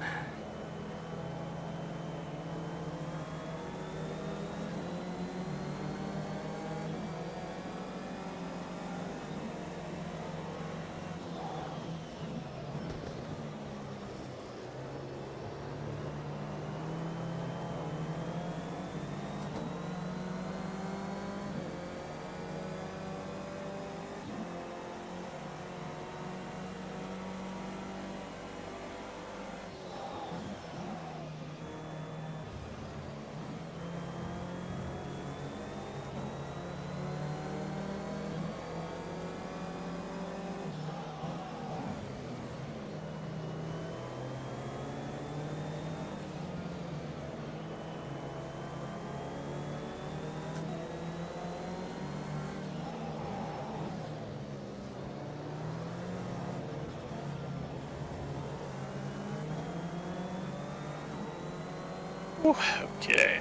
Okay,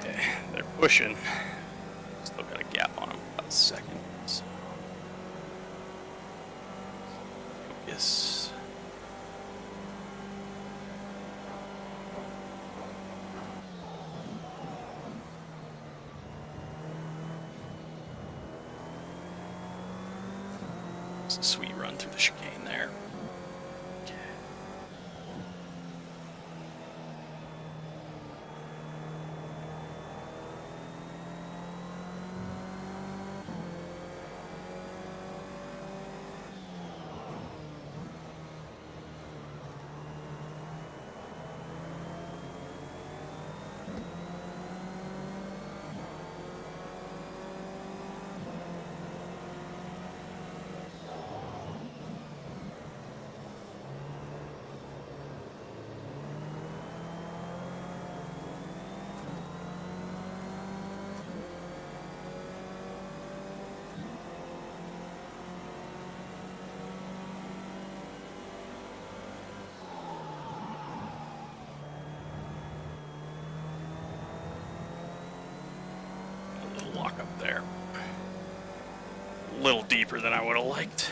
they're pushing. Still got a gap on them, about a second. So. Focus. It's a sweet run through the chicane there. Lock up there. A little deeper than I would have liked.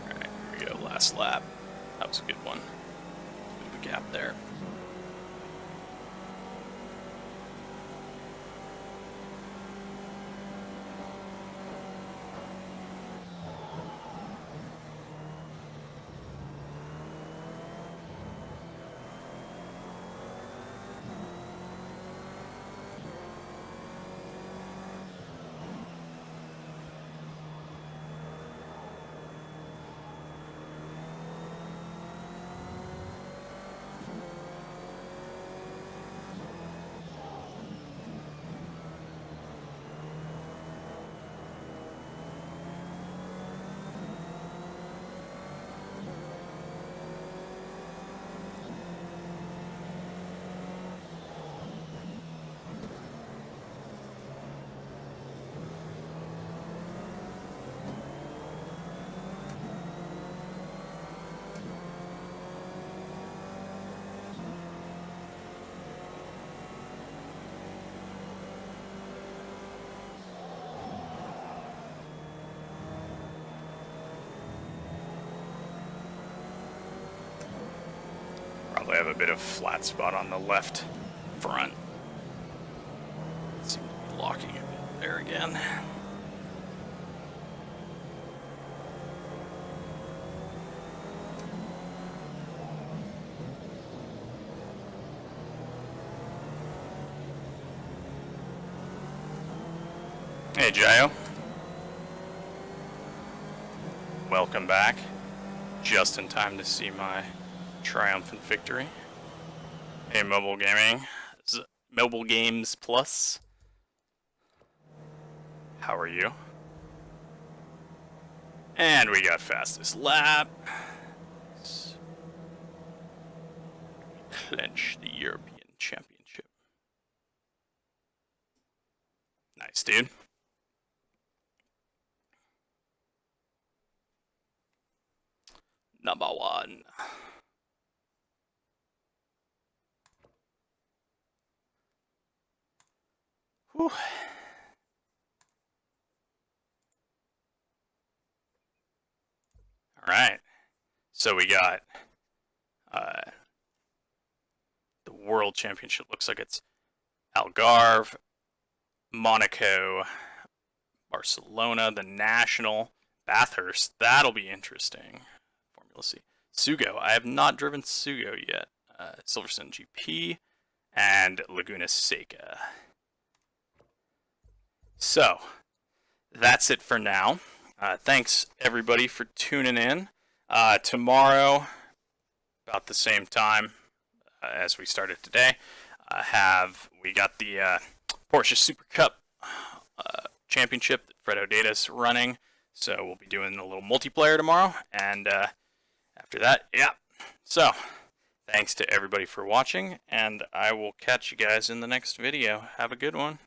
Alright, here we go, last lap. That was a good one. Bit of a gap there. have a bit of flat spot on the left front. Seems to be locking a bit there again. Hey, Jayo. Welcome back. Just in time to see my triumphant victory. Hey, Mobile Gaming. Mobile Games Plus. How are you? And we got fastest lap. Clinch the European Championship. Nice, dude. Number one. Whew. All right. So we got the World Championship. Looks like it's Algarve, Monaco, Barcelona, the National, Bathurst. That'll be interesting. Formula C. Sugo. I have not driven Sugo yet. Silverstone GP and Laguna Seca. So, that's it for now. Thanks everybody for tuning in. Tomorrow, about the same time as we started today, we got the Porsche Super Cup Championship that Fred O'Data's running. So we'll be doing a little multiplayer tomorrow, and after that, yeah. So, thanks to everybody for watching, and I will catch you guys in the next video. Have a good one.